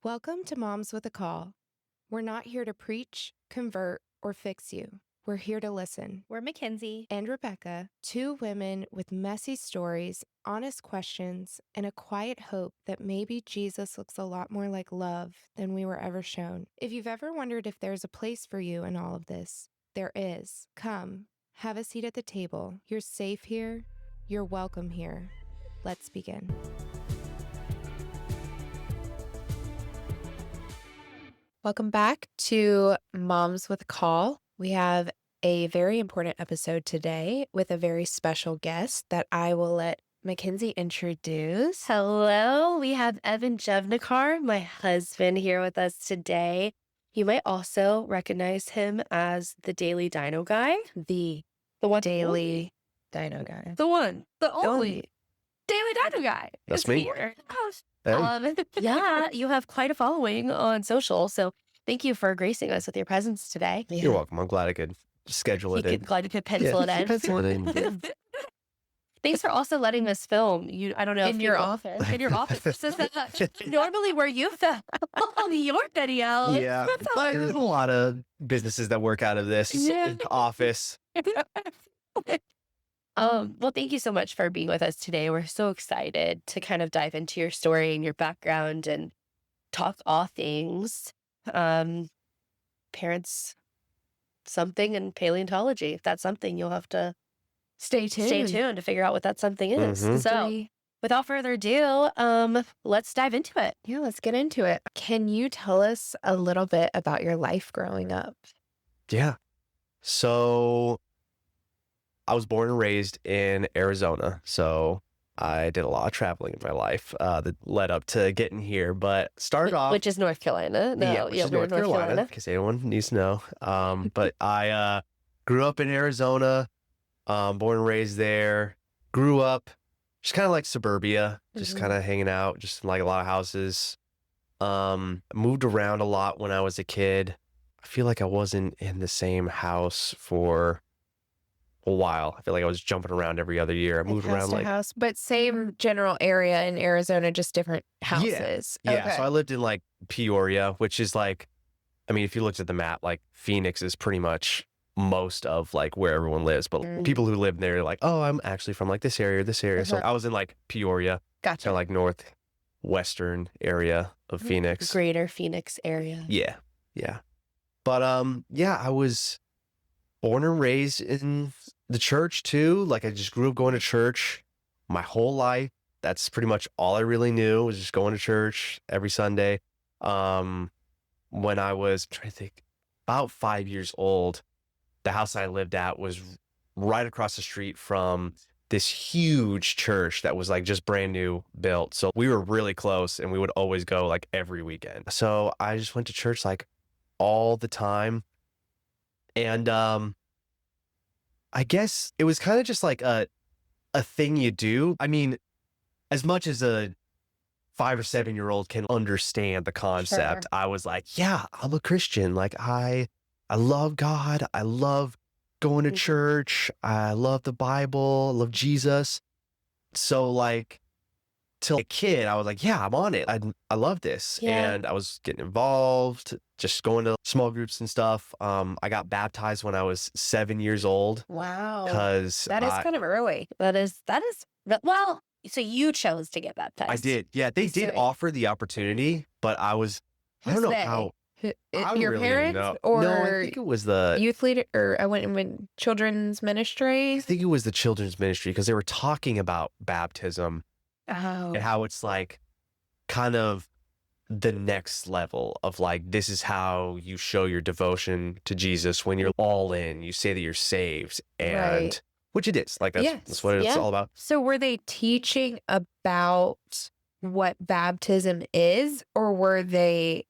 Welcome to Moms with a Call. We're not here to preach, convert, or fix you. We're here to listen. We're McKenzie and Rebecca, two women with messy stories, honest questions, and a quiet hope that maybe Jesus looks a lot more like love than we were ever shown. If you've ever wondered if there's a place for you in all of this, there is. Come, have a seat at the table. You're safe here. You're welcome here. Let's begin. Welcome back to Moms with a Call. We have a very important episode today with a very special guest that I will let McKenzie introduce. Hello, we have Evan Jevnikar, my husband, here with us today. You might also recognize him as the Daily Dino Guy. The one Daily Dino Guy. The only Daily Dino Guy. That's me. Here. Hey. Yeah, you have quite a following on social, so thank you for gracing us with your presence today. Yeah. You're welcome. I'm glad I could schedule it in. Glad you could pencil it in. Pencil it in. Thanks for also letting us film. I don't know In your office. In your office. Normally where you film your video. Yeah, but there's a lot of businesses that work out of this office. Well, thank you so much for being with us today. We're so excited to kind of dive into your story and your background and talk all things parents something and paleontology. If that's something, you'll have to Stay tuned to figure out what that something is. Mhm. So without further ado, let's dive into it. Yeah, let's get into it. Can you tell us a little bit about your life growing up? Yeah. So I was born and raised in Arizona. So I did a lot of traveling in my life that led up to getting here. But started off... Which is North Carolina. which is North Carolina, in case anyone needs to know. But I grew up in Arizona, born and raised there. Grew up just kind of like suburbia, just kind of hanging out, just in like a lot of houses. Moved around a lot when I was a kid. I feel like I wasn't in the same house for a while. I feel like I was jumping around every other year. I moved around like house, but same general area in Arizona, just different houses. Yeah. Okay. So I lived in like Peoria, which is like, I mean, if you looked at the map, like Phoenix is pretty much most of like where everyone lives. But people who live there are like, oh, I'm actually from like this area or this area. So I was in like Peoria, Gotcha. kind of like northwestern area of Phoenix. Greater Phoenix area. Yeah. Yeah. But I was born and raised in the church too. Like I just grew up going to church my whole life. That's pretty much all I really knew, was just going to church every Sunday. When I was trying to think, about 5 years old, the house I lived at was right across the street from this huge church that was like just brand new built. So we were really close and we would always go like every weekend. So I just went to church like all the time. And I guess it was kind of just like a thing you do. I mean, as much as a 5 or 7 year old can understand the concept, I was like, yeah, I'm a Christian. Like I love God. I love going to church. I love the Bible. I love Jesus. So like till a kid, I was like, yeah, I'm on it. I love this. Yeah. And I was getting involved, just going to small groups and stuff. I got baptized when I was 7 years old. Wow. Because That is kind of early. That is, well, so you chose to get baptized. I did. Yeah, they did offer the opportunity, but I don't know how. I Your really parents know. or No, I think it was the youth leader, or I went in children's ministry. I think it was the children's ministry, because they were talking about baptism Oh, and how it's like kind of the next level of like, this is how you show your devotion to Jesus when you're all in. You say that you're saved, and Right. which it is. Like that's what it's all about. So were they teaching about what baptism is, or were they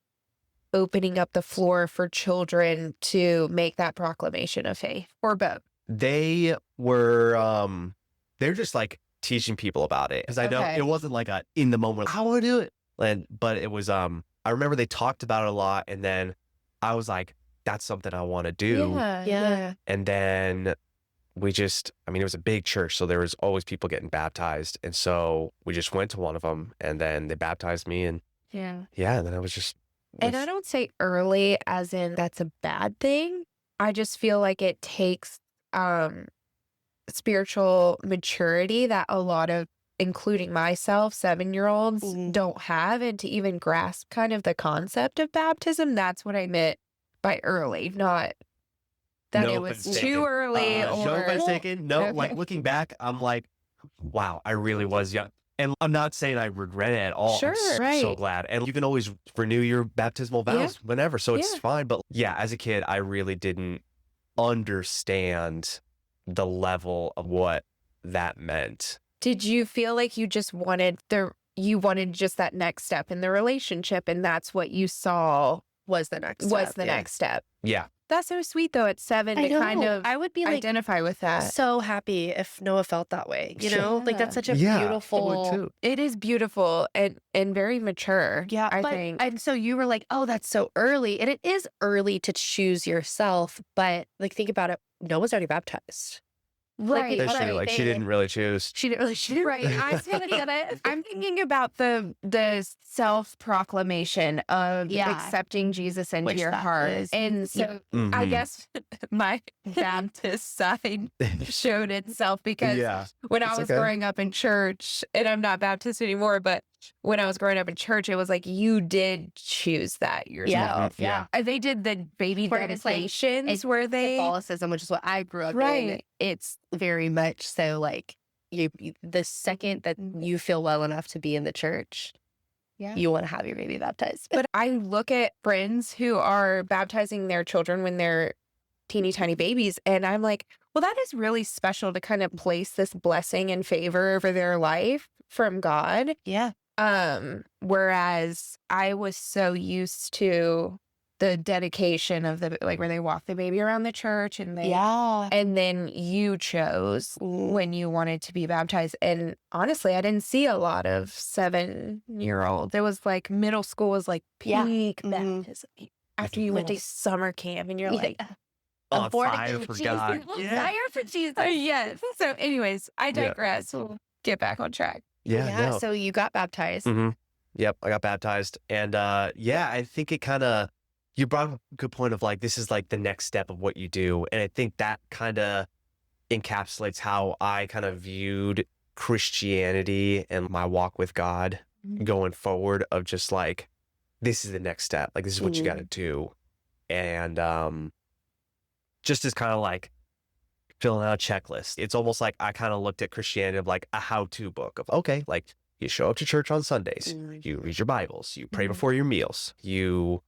opening up the floor for children to make that proclamation of faith, or both? They were they're just like teaching people about it, because I know it wasn't like a in the moment, I want to do it, but it was I remember they talked about it a lot, and then I was like, that's something I want to do. Yeah. And then we just, I mean, it was a big church, so there was always people getting baptized, and so we just went to one of them, and then they baptized me, and Yeah. yeah, and then I was just And I don't say early as in that's a bad thing. I just feel like it takes spiritual maturity that a lot of, including myself, 7-year-olds Mhm. don't have, and to even grasp kind of the concept of baptism. That's what I meant by early, not that no it was offense too taken. early No offense or taken. No, okay. like looking back, I'm like, wow, I really was young. And I'm not saying I regret it at all. I'm Sure, so right. glad. And you can always renew your baptismal Yeah. vows whenever. So it's Yeah. fine. But yeah, as a kid, I really didn't understand the level of what that meant. Did you feel like you just wanted just that next step in the relationship, and that's what you saw Was the next was step. the Yeah. next step? Yeah. That's so sweet though at 7 I to kind know. of I would be like identify with that. so happy if Noah felt that way. You know, like that's such a Yeah. I would beautiful. too. It is beautiful and very mature. Yeah, I but think. and so you were like, "Oh, that's so early," and it is early to choose yourself. But like, think about it. Noah's already baptized. Right. That's true. Right. Like she didn't really choose. She didn't really. She didn't Right. I'm thinking about the self-proclamation of Yeah. accepting Jesus into Which your that heart. is- And so I Mhm. guess my Baptist side showed itself because Yeah. when I It's was okay. growing up in church, and I'm not Baptist anymore, but when I was growing up in church, it was like you did choose that yourself. Mhm. Yeah. They did the baby Where it's like- dedications where they Catholicism, which is what I grew up in. Right. It's very much so like the second that you feel well enough to be in the church, Yeah. you want to have your baby baptized. But I look at friends who are baptizing their children when they're teeny tiny babies, and I'm like, well, that is really special to kind of place this blessing and favor over their life from God. Yeah. Whereas I was so used to the dedication of the like where they walk the baby around the church and they Yeah. and then you chose when you wanted to be baptized. And honestly, I didn't see a lot of 7-year-olds. It was like middle school was like Yeah. peak Mhm. baptism. After you went to summer camp and you're like, On I'm born fire again, for Jesus. God. I'm Yeah. fire for Jesus. yes. So anyways, I Yeah. digress. We'll get back on track. Yeah. No. So you got baptized. Mm-hmm. Yep, I got baptized. And yeah, I think it kind of, you brought up a good point of like, this is like the next step of what you do. And I think that kind of encapsulates how I kind of viewed Christianity and my walk with God going forward of just like, this is the next step. Like, this is what you got to do. And just as kind of like filling out a checklist. It's almost like I kind of looked at Christianity of like a how-to book of, okay, like you show up to church on Sundays, you read your Bibles, you pray before your meals, you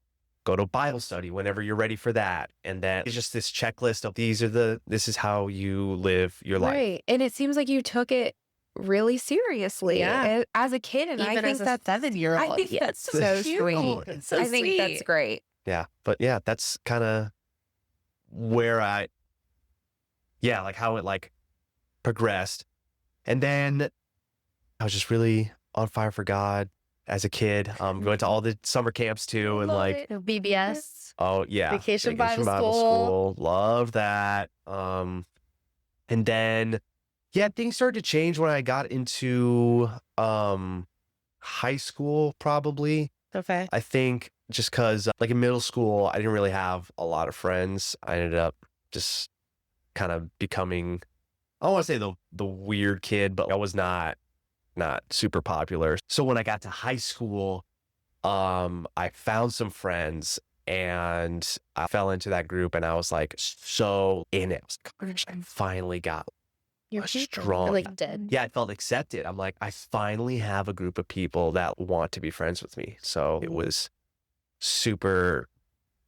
go to Bible study whenever you're ready for that. And then it's just this checklist of this is how you live your life. Right. And it seems like you took it really seriously as a kid. And I Even think as a that's 7-year-old. I think that's so cute. sweet. It's so I think that's sweet. great. Yeah. But yeah, that's kind of where like how it like progressed. And then I was just really on fire for God as a kid. Going to all the summer camps too. And like, BBS. oh yeah. Vacation Bible School. School. Love that. And then, yeah, things started to change when I got into high school, probably. Okay. I think just because, like in middle school, I didn't really have a lot of friends. I ended up just kind of becoming, I don't want to say the weird kid, but I was not super popular. So when I got to high school, I found some friends and I fell into that group and I was like so in it. I was like, gosh, I finally got You're a strong, like dead. yeah, I felt accepted. I'm like, I finally have a group of people that want to be friends with me. So it was super,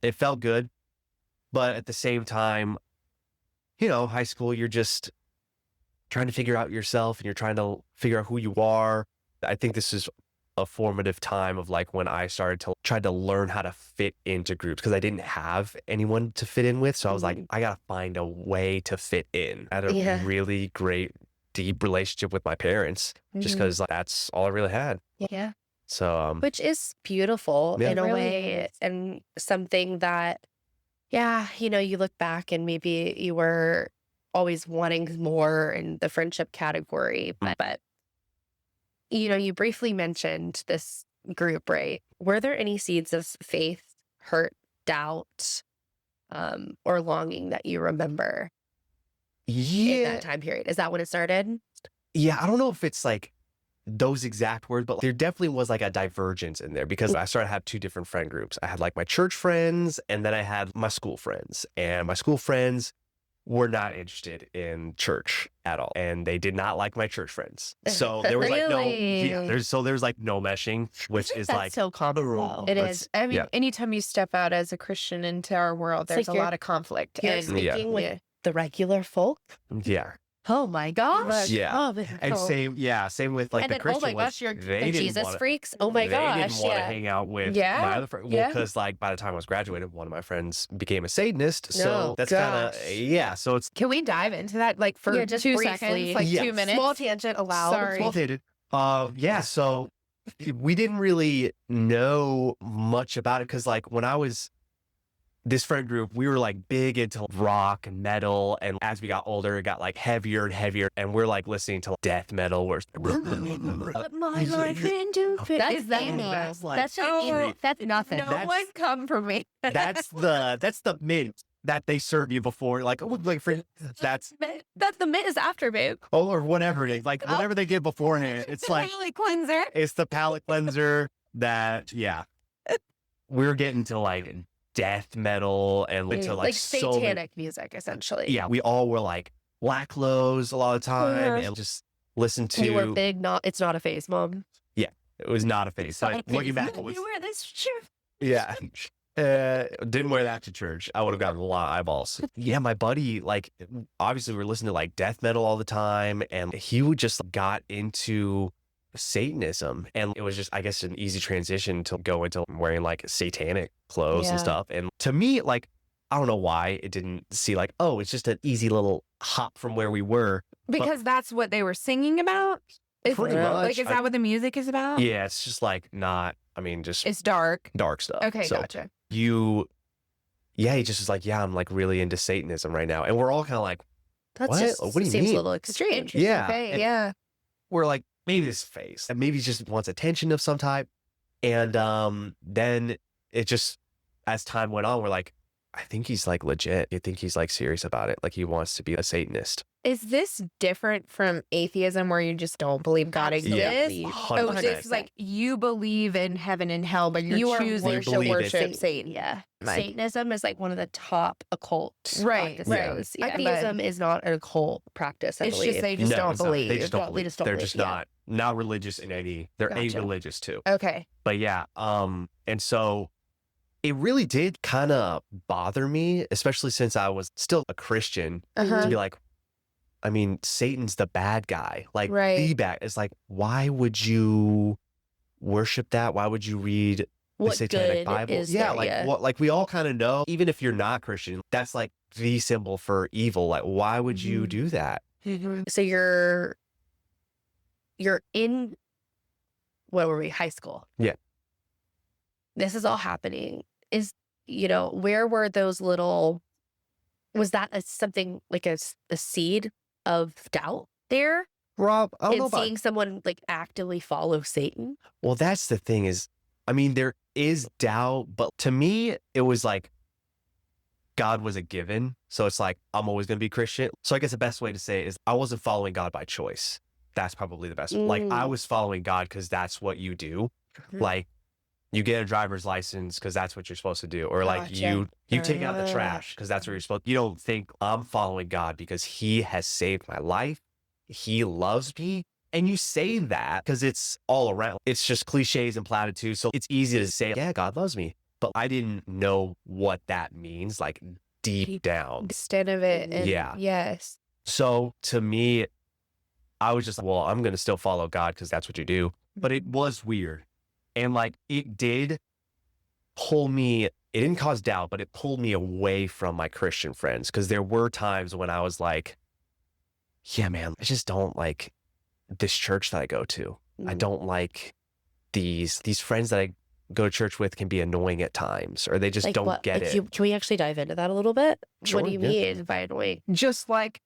it felt good. But at the same time, you know, high school, you're just trying to figure out yourself and you're trying to figure out who you are. I think this is a formative time of like when I started to try to learn how to fit into groups because I didn't have anyone to fit in with. So I was like, I got to find a way to fit in. I had a really great, deep relationship with my parents just because like, that's all I really had. Yeah. So, which is beautiful in a really way is. and something that, yeah, you know, you look back and maybe you were always wanting more in the friendship category, but you know, you briefly mentioned this group, right? Were there any seeds of faith, hurt, doubt, or longing that you remember in Yeah. that time period? Is that when it started? Yeah. I don't know if it's like those exact words, but there definitely was like a divergence in there because I started to have two different friend groups. I had like my church friends and then I had my school friends. And my school friends were not interested in church at all. And they did not like my church friends. So there was like no, Really? yeah, there's like no meshing, which is That's like so common, though. It Let's- is. I mean, yeah. anytime you step out as a Christian into our world, It's there's like a you're- lot of conflict. You're And speaking with yeah. the regular folk. yeah. Oh my gosh. Yeah. Oh, And same with like and the then, Christian oh my ones. gosh, you're They the didn't Jesus wanna- freaks. Oh my they gosh. didn't want to Yeah. hang out with Yeah, my other friend. Well, yeah. because like by the time I was graduated, one of my friends became a Satanist. So No, that's kind of gosh. yeah. So it's Can we dive into that like for Yeah, just 2 briefly. seconds, like Yeah. 2 minutes? Small tangent allowed. Sorry. well dated. Yeah. So we didn't really know much about it because like when I was this friend group, we were like big into rock and metal, and as we got older, it got like heavier and heavier, and we're like listening to death metal. Where But my life into fit. That's Is that emo. that's like- That's just Oh, emo. That's nothing. No That's- one come for me. that's the mint that they serve you before. Like oh, like for that's That's the mint is after, babe. oh or whatever it is. Like whatever they did beforehand. It's like palate cleanser. it's the palate cleanser that yeah. We're getting to like death metal and to like so many- satanic music, essentially. yeah, we all were like black clothes a lot of the time and just listen to. You were big. It's not a phase, mom. It was not a face. Not Like, a looking phase. back, it was, You wear this shirt. yeah. Didn't wear that to church. I would have gotten a lot of eyeballs. Yeah, my buddy, like, obviously we were listening to like death metal all the time, and he would just got into Satanism, and it was just, I guess, an easy transition to go into wearing like satanic clothes Yeah. and stuff. And to me, like, I don't know why it didn't see like, oh, it's just an easy little hop from where we were. Because that's what they were singing about? Pretty Like, much. is that what the music is about? Yeah, it's just like not. I mean, just It's dark. dark stuff. Okay, So gotcha. he just was like, yeah, I'm like really into Satanism right now. And we're all kind of like, That's What? just What do you seems mean? a little extreme. Interesting. Yeah, Okay, and- yeah. we're like, maybe this face, and maybe he just wants attention of some type. And then it just, as time went on, we're like, I think he's like legit. I think he's like serious about it. Like he wants to be a Satanist. Is this different from atheism where you just don't believe God Absolutely. exists? 100%. Oh, this is like you believe in heaven and hell, but you're You are choosing You to believe in worship Satan. Satan. Yeah. Like- Satanism is like one of the top occult Right, practices. right. Atheism is not an occult practice, I It's believe. just they just No, don't it's not. believe. They just don't They believe. just don't They're believe, just yeah. not religious in any. They're Gotcha. a-religious too. Okay. But yeah, and so it really did kind of bother me, especially since I was still a Christian, to Uh-huh. be like, I mean, Satan's the bad guy, like Right. the bad. It's like, why would you worship that? Why would you read the What Satanic good Bible? is Yeah, there? like Yeah. what? Like we all kind of know, even if you're not Christian, that's like the symbol for evil. Like, why would you Mhm. do that? So you're in, what were we, high school? Yeah. This is all happening. Where were those little, was that something like a seed of doubt there Rob, I don't know in about. seeing someone like actively follow Satan? Well, that's the thing is, I mean, there is doubt, but to me, it was like God was a given. So it's like, I'm always going to be Christian. So I guess the best way to say it is I wasn't following God by choice. That's probably the best. Like I Mm. was following God because that's what you do. Mhm. Like you get a driver's license because that's what you're supposed to do. Or like Gotcha. you take out the Ah. trash because that's what you're supposed You don't think I'm following God because he has saved my life. He loves me. And you say that because it's all around. It's just cliches and platitudes. So it's easy to say, yeah, God loves me. But I didn't know what that means, like deep down. Extent of it. And Yeah. Yes. So to me, I was just like, well, I'm going to still follow God because that's what you do. But it was weird. And like it did pull me, it didn't cause doubt, but it pulled me away from my Christian friends because there were times when I was like, yeah, man, I just don't like this church that I go to. I Mm. don't like these friends that I go to church with can be annoying at times, or they just Like don't what? get Like, it. can we actually dive into that a little bit? Sure, What do you yeah. mean by annoying? Just like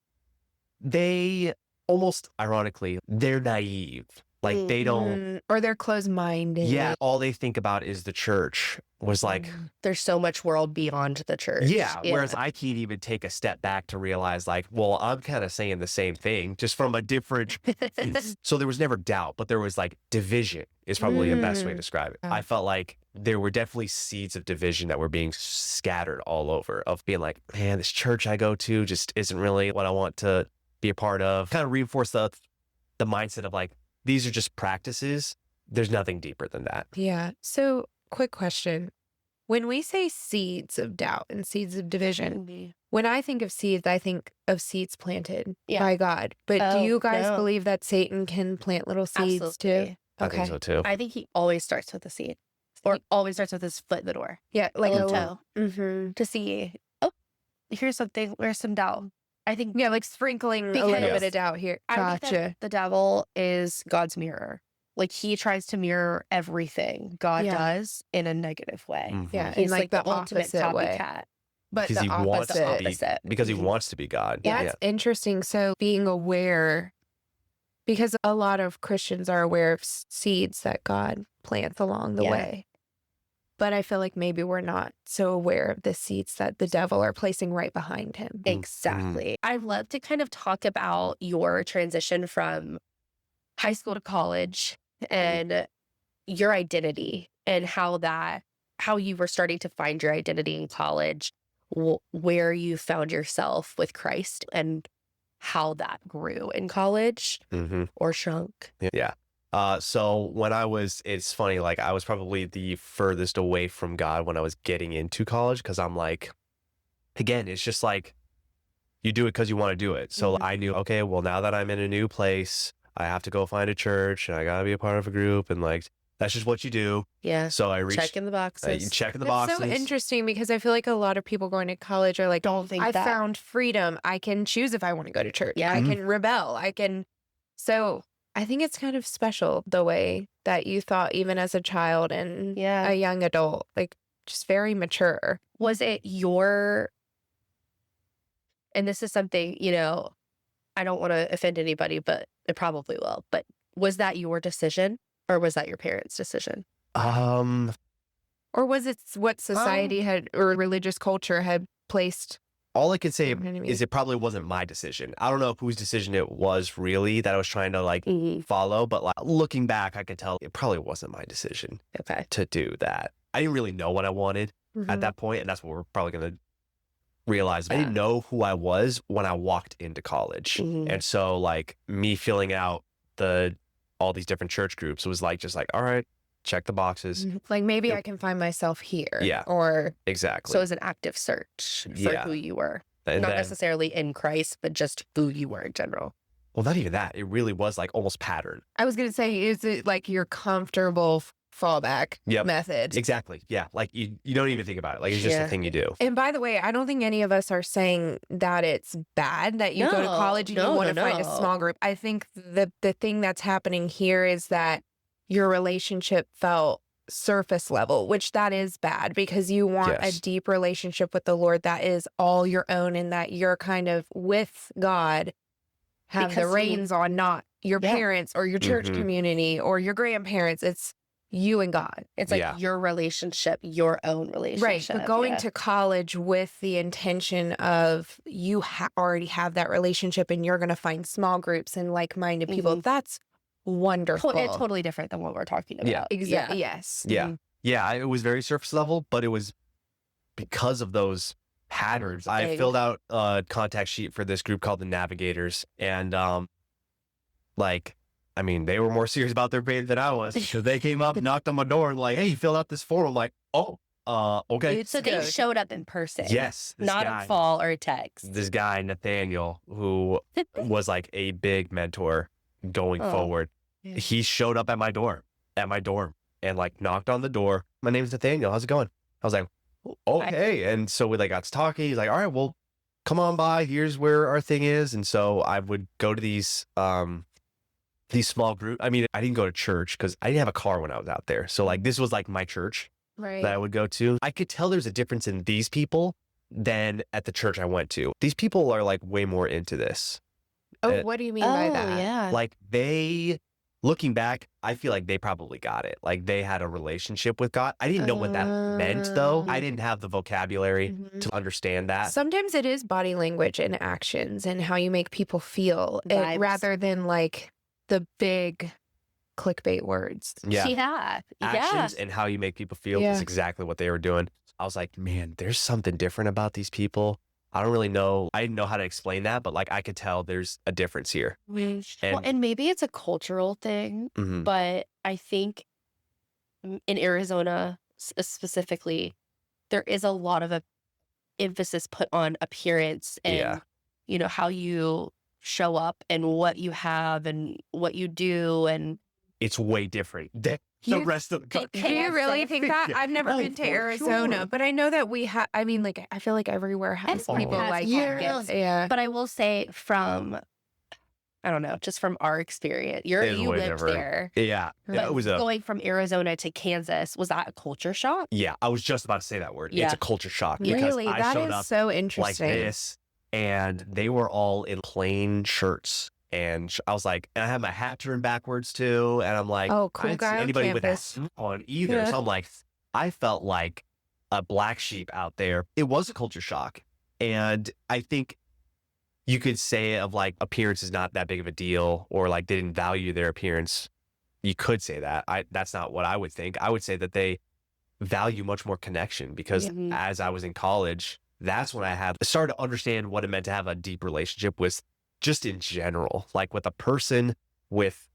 they almost ironically, they're naive. Like they don't, or they're closed-minded. yeah, all they think about is the church. Was like, there's so much world beyond the church. yeah. Whereas I can't even take a step back to realize like, well, I'm kind of saying the same thing, just from a different. So there was never doubt, but there was like division is probably the best way to describe it. I felt like there were definitely seeds of division that were being scattered all over, of being like, man, this church I go to just isn't really what I want to be a part of. Kind of reinforce the mindset of like, these are just practices. There's nothing deeper than that. Yeah. So, quick question. When we say seeds of doubt and seeds of division, when I think of seeds, I think of seeds planted by God. But do you guys believe that Satan can plant little seeds too? I think so too. I think he always starts with a seed, or always starts with his foot in the door. Yeah, like a a toe Mm-hmm. to see, oh, here's something, where's some doubt. I think, Yeah, like sprinkling a little bit of doubt here. I think Gotcha. that the devil is God's mirror. Like he tries to mirror everything God does in a negative way. Yeah, He's in like the ultimate opposite way. copycat. But Because the he wants to opposite. be, because he wants to be God. That's interesting. So being aware, because a lot of Christians are aware of seeds that God plants along the way. But I feel like maybe we're not so aware of the seeds that the devil are placing right behind him. Exactly. I'd love to kind of talk about your transition from high school to college and your identity and how you were starting to find your identity in college, where you found yourself with Christ and how that grew in college or shrunk. Yeah. So when it's funny, like I was probably the furthest away from God when I was getting into college, because I'm like, again, it's just like you do it because you want to do it. So I knew, okay, well, now that I'm in a new place, I have to go find a church and I got to be a part of a group. And like, that's just what you do. Yeah. So I reached. Checking the boxes. Checking the That's boxes. so interesting because I feel like a lot of people going to college are like, Don't think I that. found freedom. I can choose if I want to go to church. Yeah. I can rebel. So I think it's kind of special the way that you thought even as a child and a young adult, like just very mature. Was it and this is something, I don't want to offend anybody, but it probably will, but was that your decision or was that your parents' decision? Or was it what society had or religious culture had placed? All I can say You know what I mean? is it probably wasn't my decision. I don't know whose decision it was really that I was trying to like follow, but like looking back, I could tell it probably wasn't my decision to do that. I didn't really know what I wanted at that point, and that's what we're probably going to realize. I didn't know who I was when I walked into college. And so like me filling out all these different church groups was like, just like, all right, check the boxes. Like maybe I can find myself here. Yeah. Or Exactly. So it was an active search for who you were. And Not then- necessarily in Christ, but just who you were in general. Well, not even that. It really was like almost pattern. I was going to say, is it like your comfortable fallback method? Exactly. Yeah. Like you don't even think about it. Like it's just a thing you do. And by the way, I don't think any of us are saying that it's bad that you go to college and you want to find a small group. I think the thing that's happening here is that your relationship felt surface level, which that is bad because you want a deep relationship with the Lord that is all your own and that you're kind of with God, have the reins on, not your parents or your church community or your grandparents. It's you and God. It's like your relationship, your own relationship. Right. But going to college with the intention of you already have that relationship and you're going to find small groups and like-minded people, that's wonderful. It's totally different than what we're talking about. Yeah. Exactly. Yes. Yeah. Yeah. It was very surface level, but it was because of those patterns. I filled out a contact sheet for this group called the Navigators. And I mean, they were more serious about their faith than I was because they came up and knocked on my door and like, hey, you filled out this form. I'm like, oh, okay. So they showed up in person. Yes. Not a call or a text. This guy, Nathaniel, who was like a big mentor going forward, he showed up at my dorm and like knocked on the door. My name's Nathaniel. How's it going? I was like, okay. And so we like got to talking. He's like, all right, well, come on by. Here's where our thing is. And so I would go to these small groups. I mean, I didn't go to church because I didn't have a car when I was out there. So like this was like my church that I would go to. I could tell there's a difference in these people than at the church I went to. These people are like way more into this. Oh, what do you mean by that? Yeah. Like they looking back, I feel like they probably got it. Like they had a relationship with God. I didn't know what that meant though. I didn't have the vocabulary to understand that. Sometimes it is body language and actions and how you make people feel Vibes. rather than like the big clickbait words. Yeah. Actions and how you make people feel is exactly what they were doing. I was like, man, there's something different about these people. I don't really know. I didn't know how to explain that, but like I could tell there's a difference here. And maybe it's a cultural thing, Mhm. but I think in Arizona specifically, there is a lot of emphasis put on appearance and, you know, how you show up and what you have and what you do. And It's way different than the rest of the country. Do you really think that? I've never been to Arizona, but I know that we have, I mean, like, I feel like everywhere has people like pockets. Yeah. But I will say from, I don't know, just from our experience, you It's way lived different. there. Yeah. But It was going from Arizona to Kansas, was that a culture shock? Yeah, I was just about to say that word. Yeah. It's a culture shock because Really? I That showed is up so like interesting. this and they were all in plain shirts. And I was like, and I had my hat turned backwards too. And I'm like, Oh, cool I didn't guy see on anybody with a campus. suit on either. Yeah. So I'm like, I felt like a black sheep out there. It was a culture shock. And I think you could say of like appearance is not that big of a deal or like they didn't value their appearance. You could say that. That's not what I would think. I would say that they value much more connection because as I was in college, that's when I started to understand what it meant to have a deep relationship with just in general, like with a person, with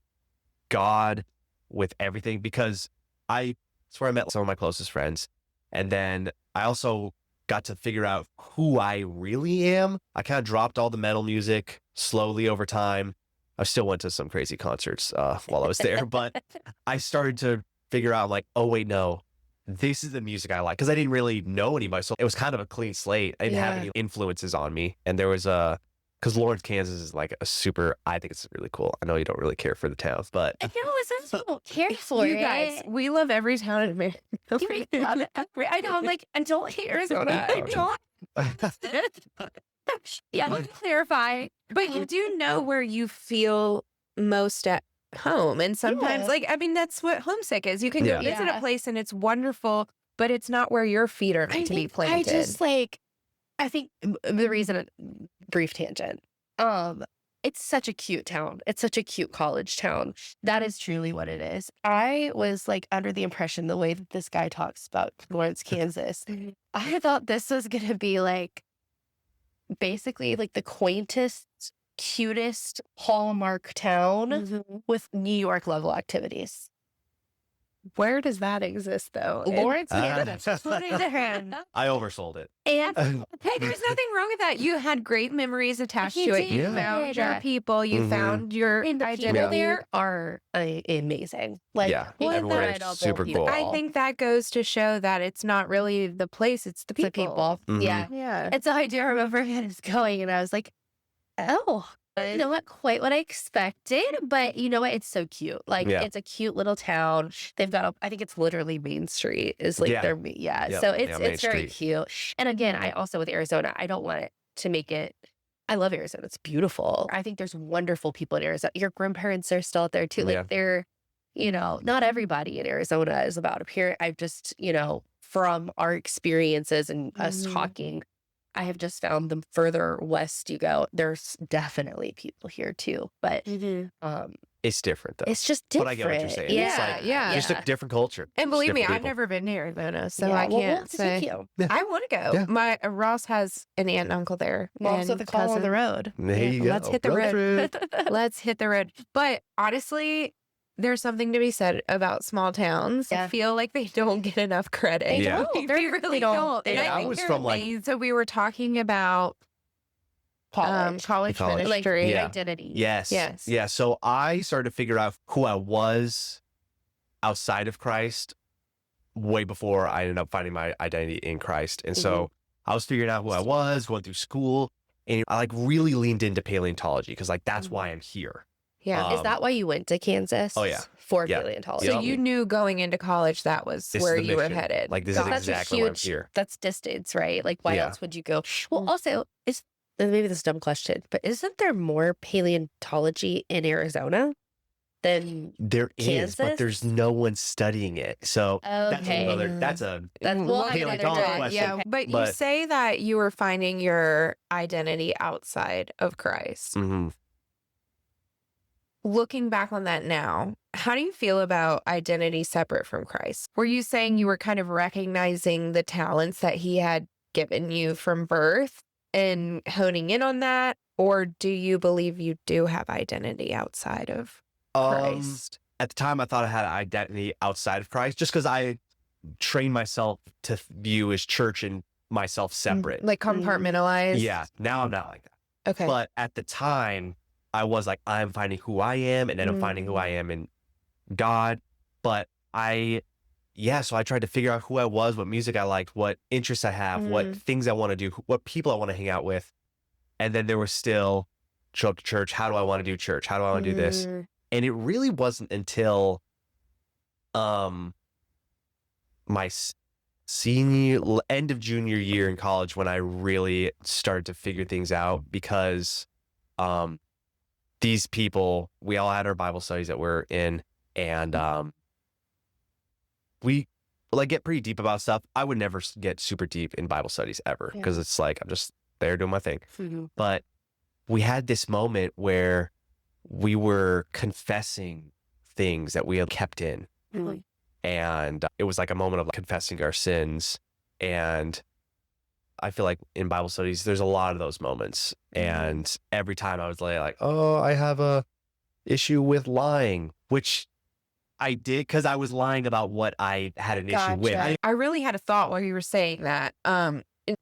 God, with everything, because that's where I met some of my closest friends. And then I also got to figure out who I really am. I kind of dropped all the metal music slowly over time. I still went to some crazy concerts while I was there, but I started to figure out like, oh, wait, no, this is the music I like. Because I didn't really know anybody. So it was kind of a clean slate. I didn't have any influences on me. And there was because Lawrence, Kansas is like I think it's really cool. I know you don't really care for the town, but No, it's not people care for You it. guys, we love every town in America. I know, I'm like, until Arizona. Yeah, let me clarify. But you do know where you feel most at home. And sometimes, like, I mean, that's what homesick is. You can go visit a place and it's wonderful, but it's not where your feet are meant to be planted. I just like, I think the reason, brief tangent, it's such a cute town. It's such a cute college town. That is truly what it is. I was like under the impression the way that this guy talks about Lawrence, Kansas, I thought this was going to be like basically like the quaintest, cutest hallmark town with New York level activities. Where does that exist, though? Lawrence, Kansas. Totally different. I oversold it. And Hey, there's nothing wrong with that. You had great memories attached You to it. You did. found your people. You found your the identity. people there are amazing. Like, everyone is incredible super people. cool. I think that goes to show that it's not really the place, it's the The people. people. Yeah. Yeah. And so I do remember us going and I was like, oh, not quite what I expected, but you know what? It's so cute. Like, it's a cute little town. They've got, I think it's literally Main Street is like their, So it's Main very Street. cute. And again, I also with Arizona, I don't want it to make it, I love Arizona. It's beautiful. I think there's wonderful people in Arizona. Your grandparents are still out there too. Like they're, not everybody in Arizona is about appearance. I've just, from our experiences and us talking, I have just found the further west you go, there's definitely people here too. But It's different though. it's just different. But I get what you're saying. Yeah, It's like, yeah. just a different culture. And Just believe me, different I've people. never been to Arizona, so Yeah, I well, can't we'll say. take you. Yeah. I want to go. Yeah. My Ross has an aunt and uncle there. Well, and so the call on the road. There you go. Let's hit the road. trip. Let's hit the road. But honestly, there's something to be said about small towns. I Yeah. feel like they don't get enough credit. They Yeah. don't. They really don't. They And don't. I think I was they're from, like- amazing. So we were talking about college College. ministry. Yeah. Identity. Yes. Yes. Yeah. So I started to figure out who I was outside of Christ way before I ended up finding my identity in Christ. And so I was figuring out who I was, going through school, and I like really leaned into paleontology because like that's why I'm here. Yeah. Is that why you went to Kansas? Oh, yeah. For Yeah. paleontology. So Yep. you knew going into college that was This is where the you were mission. headed. Like this Got is it. That's a exactly why I'm huge, here. that's distance, right? Like, why Yeah. else would you go? Well, also, and maybe this is a dumb question, but isn't there more paleontology in Arizona? than There is, but there's Kansas? no one studying it. So that's Okay. another, that's a That's We'll get into paleontology it, question. yeah. But you But say that you were finding your identity outside of Christ. mhm. Looking back on that now, how do you feel about identity separate from Christ? Were you saying you were kind of recognizing the talents that he had given you from birth and honing in on that? Or do you believe you do have identity outside of Christ? At the time, I thought I had an identity outside of Christ just because I trained myself to view as church and myself separate. Like compartmentalized? Yeah. Now I'm not like that. Okay. But at the time, I was like, I'm finding who I am, and then I'm finding who I am in God. But so I tried to figure out who I was, what music I liked, what interests I have, what things I want to do, what people I want to hang out with. And then there was still show up to church. How do I want to do church? How do I want to do this? And it really wasn't until my end of junior year in college when I really started to figure things out, because these people, we all had our Bible studies that we're in, and we get pretty deep about stuff. I would never get super deep in Bible studies ever, because it's like I'm just there doing my thing. But we had this moment where we were confessing things that we had kept in. And it was like a moment of confessing our sins. And I feel like in Bible studies, there's a lot of those moments. And every time I was like, oh, I have a issue with lying, which I did because I was lying about what I had an issue with. I really had a thought while you were saying that.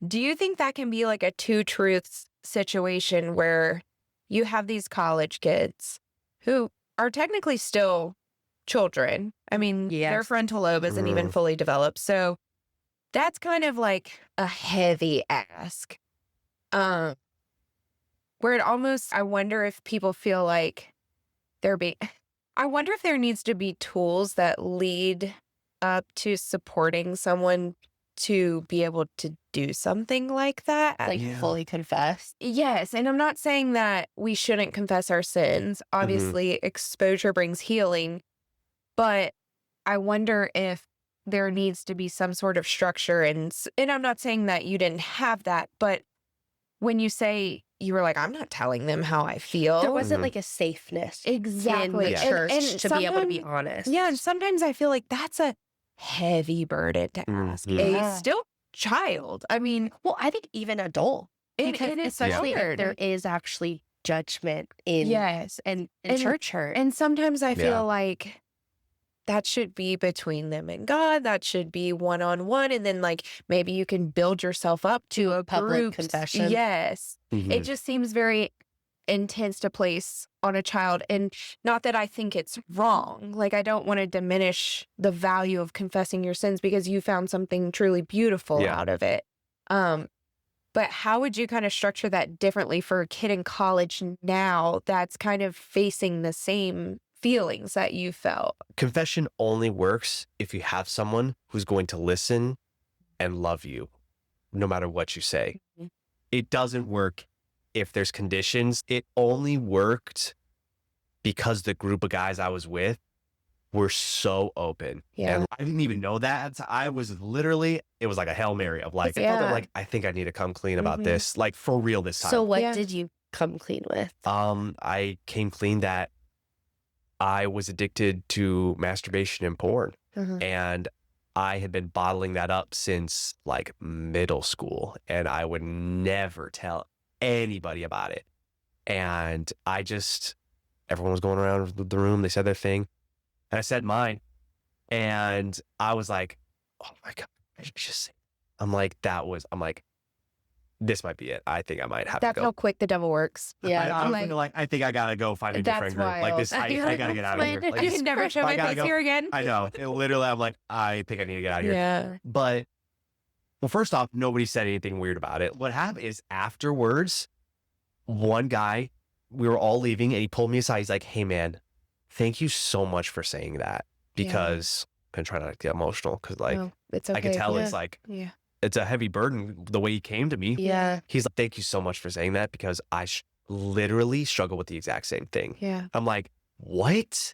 Do you think that can be like a two truths situation where you have these college kids who are technically still children? I mean, their frontal lobe isn't even fully developed. So that's kind of like a heavy ask. Where it almost, I wonder if people feel like I wonder if there needs to be tools that lead up to supporting someone to be able to do something like that. Like fully confess. Yes. And I'm not saying that we shouldn't confess our sins. Obviously, exposure brings healing. But I wonder if there needs to be some sort of structure. And I'm not saying that you didn't have that. But when you say you were like, I'm not telling them how I feel. There wasn't like a safeness Exactly. in the church And to be able to be sometimes- honest. Yeah. And sometimes I feel like that's a heavy burden to ask a still child. I mean, Well, I think even adult. it Because is especially if hard. there is actually judgment in Yes. in And- church hurt. And sometimes I feel Yeah. like that should be between them and God. That should be one-on-one. And then like maybe you can build yourself up to a Public group. confession. Yes. It just seems very intense to place on a child. And not that I think it's wrong. Like I don't want to diminish the value of confessing your sins because you found something truly beautiful Yeah. out of it. But how would you kind of structure that differently for a kid in college now that's kind of facing the same feelings that you felt? Confession only works if you have someone who's going to listen and love you, no matter what you say. It doesn't work if there's conditions. It only worked because the group of guys I was with were so open. Yeah. And I didn't even know that. I was literally, it was like a Hail Mary of like, I told them Yeah. like, I think I need to come clean about this, like for real this time. So what Yeah. did you come clean with? I came clean that I was addicted to masturbation and porn. And I had been bottling that up since like middle school, and I would never tell anybody about it. And everyone was going around the room. They said their thing, and I said mine. And I was like, oh my God, I should just say, I'm like, this might be it. I think I might have That's to go. how quick the devil works. I'm like- like, I think I gotta go find a different That's group. Like this, wild. I gotta get out of here. Like, I this- can never show I my gotta face go. here again. I know. It literally, I'm like, I think I need to get out of here. Yeah. But, well, first off, nobody said anything weird about it. What happened is afterwards, one guy, we were all leaving, and he pulled me aside. He's like, hey, man, thank you so much for saying that, because I'm trying not to get emotional because, like, No, it's okay. I could tell yeah. it's like, Yeah. it's a heavy burden the way he came to me. Yeah. He's like, thank you so much for saying that, because I literally struggle with the exact same thing. Yeah. I'm like, what?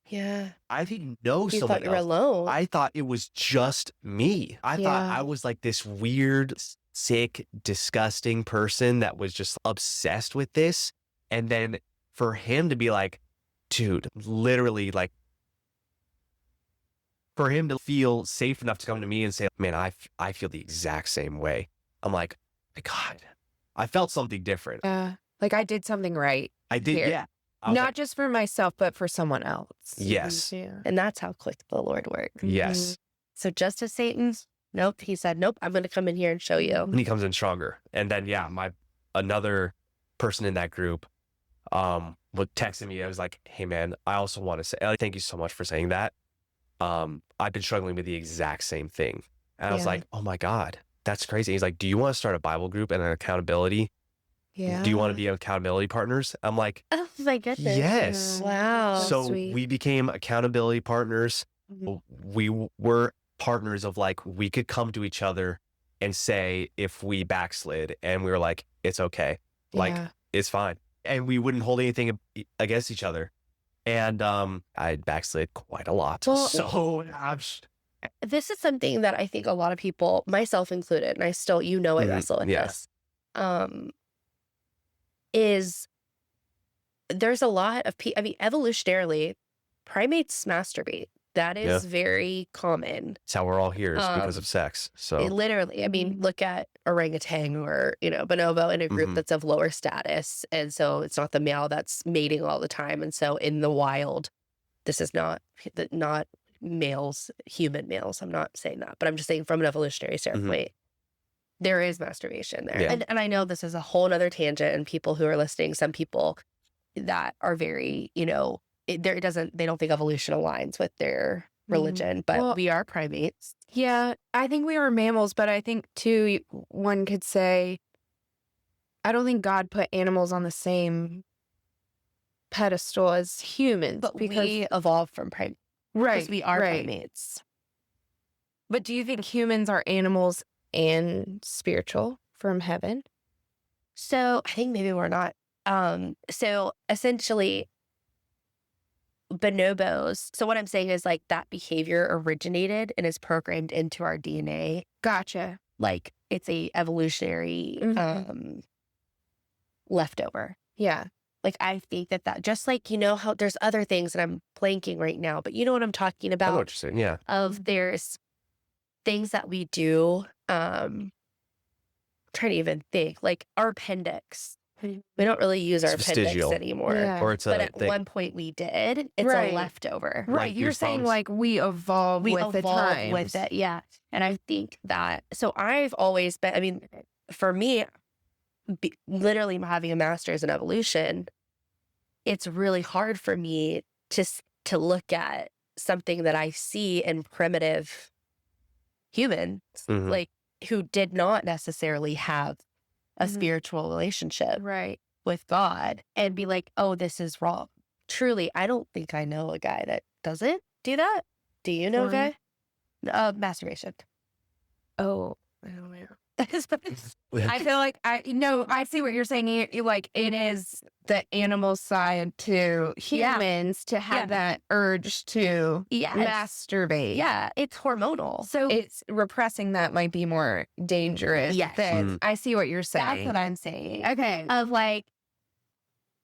Yeah. I didn't know You someone thought you were else. alone. I thought it was just me. I thought Yeah. I was like this weird, sick, disgusting person that was just obsessed with this. And then for him to be like, dude, literally, like, for him to feel safe enough to come to me and say, man, I feel the exact same way. I'm like, my God, I felt something different. Yeah. Like I did something right. I did, Here. yeah. I was Not like, just for myself, but for someone else. yes, Yeah. And that's how quick the Lord works. yes. So just as Satan's, nope, he said, nope, I'm going to come in here and show you. And he comes in stronger. And then, yeah, another person in that group would texted me. I was like, hey, man, I also want to say, thank you so much for saying that. I've been struggling with the exact same thing. And I was Yeah. like, oh my God, that's crazy. He's like, do you want to start a Bible group and an accountability? Yeah. Do you want to be accountability partners? I'm like, Oh my goodness. yes. Wow. So sweet. we became accountability partners. Mhm. We were partners of like, we could come to each other and say if we backslid, and we were like, it's okay. Like, Yeah. it's fine. And we wouldn't hold anything against each other. And I backslid quite a lot. Well- So This is something that I think a lot of people, myself included, and I still, I wrestle with yeah. this, is there's a lot of people, I mean, evolutionarily, primates masturbate. That is very common. it's how we're all here, is because of sex. So Literally, I mean, look at orangutan or, bonobo in a group Mhm. that's of lower status. And so it's not the male that's mating all the time. And so in the wild, this is not males, human males. I'm not saying that, but I'm just saying from an evolutionary standpoint, there is masturbation there. Yeah. And I know this is a whole nother tangent, and people who are listening, some people that are very, they don't think evolution aligns with their religion, but Well- we are primates. Yeah, I think we are mammals, but I think too, one could say, I don't think God put animals on the same pedestal as humans. But because we evolved from primates. right, Because we are right. primates. But do you think humans are animals and spiritual from heaven? So I think maybe we're not. So essentially, bonobos. So what I'm saying is like that behavior originated and is programmed into our DNA. Gotcha. Like it's a evolutionary leftover. Yeah. Like I think that just like how there's other things, and I'm blanking right now, but you know what I'm talking I know about. what you're saying. Yeah. Of there's things that we do. Trying to even think like our appendix. We don't really use our It's appendix vestigial. anymore. Yeah. Or it's But a at thing. one point we did. It's Right. a leftover. Right. Like You're your saying thumbs. like we evolve We with the evolve times. with it, yeah. And I think that. So I've always been. I mean, for me, literally having a master's in evolution, it's really hard for me to look at something that I see in primitive humans, Mhm. like who did not necessarily have a Mhm. spiritual relationship Right. with God, and be like, oh, this is wrong. Truly, I don't think I know a guy that doesn't do that. Do you know a Porn? guy? Masturbation. Oh, I don't know. I I feel like I see what you're saying. Like it is the animal side to Yeah. humans to have Yeah. that urge to Yes. masturbate. Yeah, it's hormonal. So it's repressing that might be more dangerous. Yes. Than, I see what you're saying. That's what I'm saying. Okay. Of like,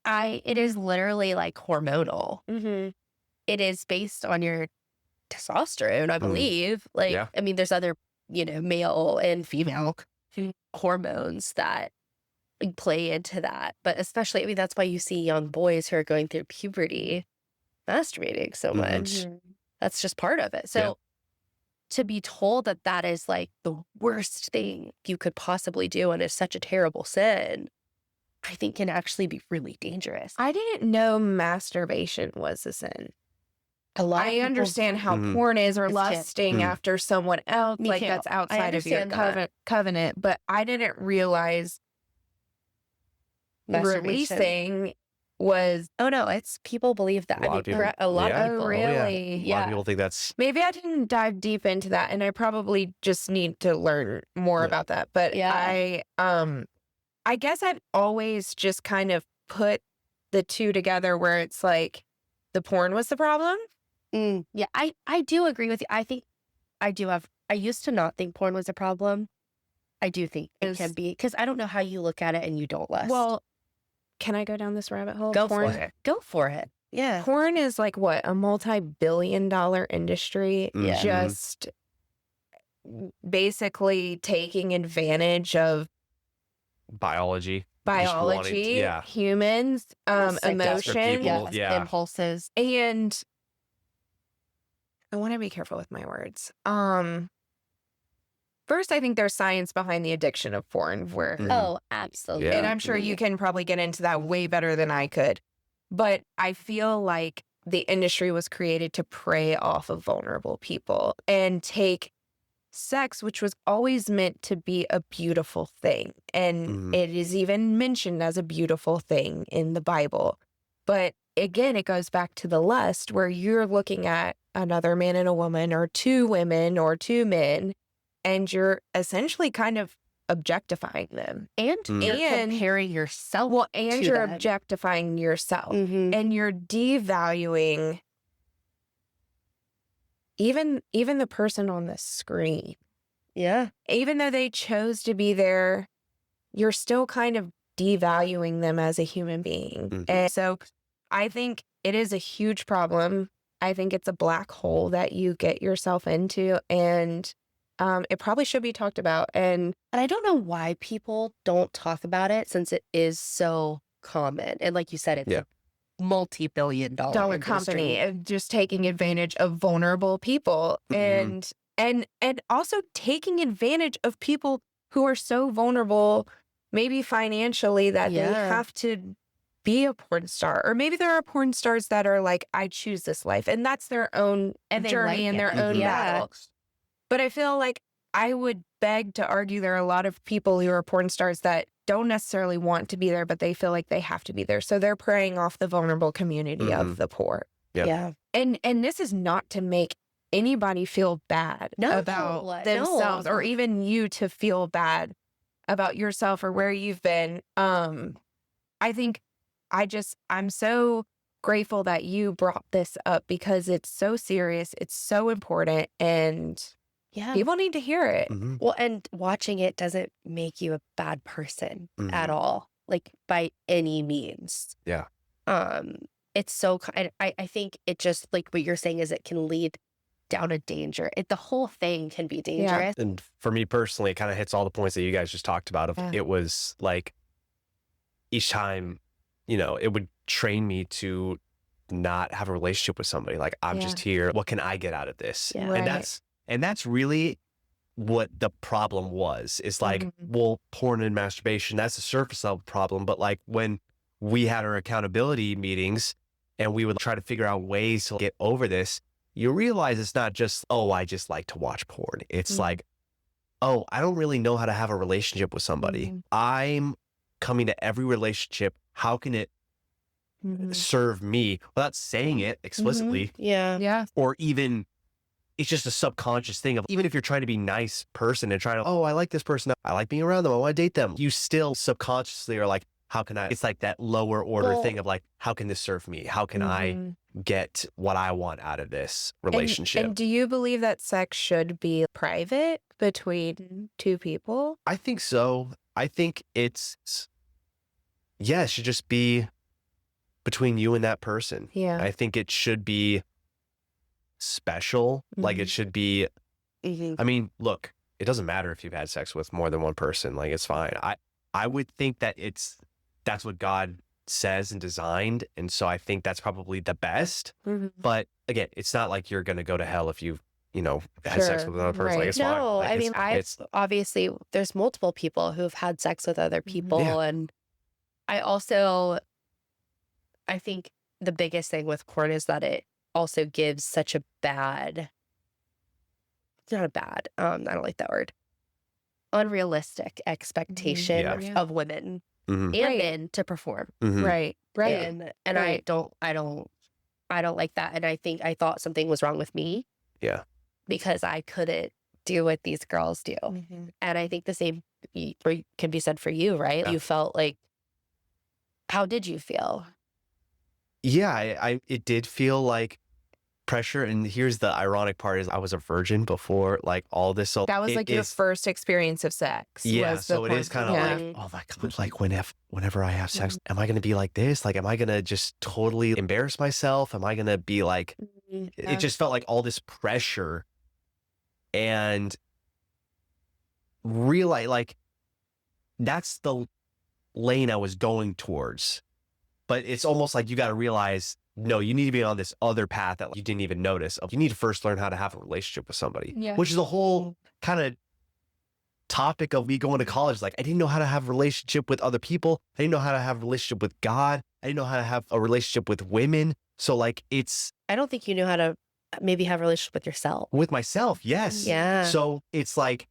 it is literally like hormonal. Mm-hmm. It is based on your testosterone, I believe. Like, Yeah. I mean, there's other, male and female hormones that play into that. But especially, I mean, that's why you see young boys who are going through puberty masturbating so Mhm. much. That's just part of it. So Yeah. to be told that that is like the worst thing you could possibly do and is such a terrible sin, I think can actually be really dangerous. I didn't know masturbation was a sin. A lot of I people- understand how Mhm. porn is or It's lusting Mhm. after someone else, Me like too. that's I outside of your understand that. covenant. But I didn't realize Masturbation. releasing was. Oh no, it's people believe that. A lot of people. A lot Yeah. of people. Oh, Oh, yeah. really? A lot Yeah. of people think that's Maybe I didn't dive deep into that, and I probably just need to learn more Yeah. about that. But Yeah. I guess I've always just kind of put the two together, where it's like the porn was the problem. Yeah, I do agree with you. I think I used to not think porn was a problem. I do think it can be, because I don't know how you look at it and you don't lust. Well, can I go down this rabbit hole? Go for it. Go for it. Yeah. Porn is like what, a multi-billion-dollar industry, Yeah. just basically taking advantage of biology, humans, Sick desperate emotion, people. Yes, Yeah. impulses. and I want to be careful with my words. First, I think there's science behind the addiction of porn, where Oh, absolutely. Yeah. and I'm sure you can probably get into that way better than I could. But I feel like the industry was created to prey off of vulnerable people and take sex, which was always meant to be a beautiful thing. And it is even mentioned as a beautiful thing in the Bible. But again, it goes back to the lust, where you're looking at another man and a woman, or two women or two men, and you're essentially kind of objectifying them. And you're And- comparing yourself. Well, and to you're them. objectifying yourself. Mhm. And you're devaluing even the person on the screen. Yeah. Even though they chose to be there, you're still kind of devaluing them as a human being. And so I think it is a huge problem. I think it's a black hole that you get yourself into, and it probably should be talked about. And And I don't know why people don't talk about it, since it is so common. And like you said, it's Yeah. a multi-billion dollar company of just taking advantage of vulnerable people, and also taking advantage of people who are so vulnerable, maybe financially, that they Yeah. have to be a porn star. Or maybe there are porn stars that are like, I choose this life, and that's their own And they journey like and their it. own Yeah. battle. But I feel like I would beg to argue there are a lot of people who are porn stars that don't necessarily want to be there, but they feel like they have to be there. So they're preying off the vulnerable community of the poor. Yep. Yeah. And this is not to make anybody feel bad No, about themselves, no. or even you to feel bad about yourself or where you've been. I think I'm so grateful that you brought this up, because it's so serious, it's so important, and Yeah. people need to hear it. Well, and watching it doesn't make you a bad person at Mhm. all, like by any means. Yeah. It's so, I think it just, like what you're saying, is it can lead down a danger. The whole thing can be dangerous. And for me personally, it kind of hits all the points that you guys just talked about. Yeah. It was like each time, it would train me to not have a relationship with somebody. Like, I'm just here. What can I get out of this? Yeah. Right. And that's really what the problem was. It's like, well, porn and masturbation, that's the surface level problem. But like when we had our accountability meetings and we would try to figure out ways to get over this, you realize it's not just, oh, I just like to watch porn. It's like, oh, I don't really know how to have a relationship with somebody. I'm coming to every relationship. How can it serve me without saying it explicitly? Yeah. Yeah. Or even it's just a subconscious thing of, even if you're trying to be a nice person and trying to, oh, I like this person, I like being around them, I want to date them, you still subconsciously are like, how can I, it's like that lower order thing of like, how can this serve me? How can I get what I want out of this relationship? And do you believe that sex should be private between two people? I think so. I think it should just be between you and that person. Yeah. I think it should be special. Like it should be, I mean, look, it doesn't matter if you've had sex with more than one person. Like, it's fine. I would think that that's what God says and designed. And so I think that's probably the best. But again, it's not like you're going to go to hell if you've, had sex with another person. Like, it's fine. No, Like, I mean, it's obviously there's multiple people who've had sex with other people. Yeah. And I think the biggest thing with porn is that it also gives such a I don't like that word, unrealistic expectation Yeah. of women and Right. men to perform. Right. Right. And Right. I don't like that. And I thought something was wrong with me. Yeah. Because I couldn't do what these girls do. And I think the same can be said for you, right? Yeah. You felt like, how did you feel? Yeah, it did feel like pressure. And here's the ironic part is I was a virgin before like all this. So That was it like your is, first experience of sex. yeah. Was the So it is porn. kind of Yeah. like, oh my God, like whenever I have sex, am I going to be like this? Like, am I going to just totally embarrass myself? Am I going to be like, it just felt like all this pressure and realize like that's the lane I was going towards. But it's almost like you got to realize, no, you need to be on this other path that you didn't even notice. You need to first learn how to have a relationship with somebody, which is a whole kind of topic of me going to college. Like, I didn't know how to have a relationship with other people. I didn't know how to have a relationship with God. I didn't know how to have a relationship with women. So like, it's I don't think you knew how to maybe have a relationship with yourself. with myself. Yes. Yeah. So it's like,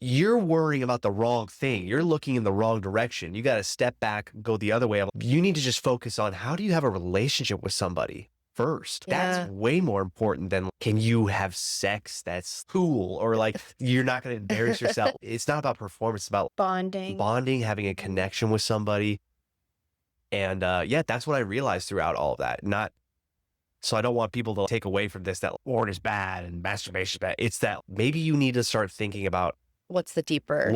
you're worrying about the wrong thing. You're looking in the wrong direction. You got to step back, go the other way. You need to just focus on how do you have a relationship with somebody first. Yeah. That's way more important than can you have sex that's cool or like you're not going to embarrass yourself. It's not about performance. It's about Bonding. having a connection with somebody. And yeah, that's what I realized throughout all of that. So I don't want people to take away from this that porn is bad and masturbation is bad. It's that maybe you need to start thinking about What's the deeper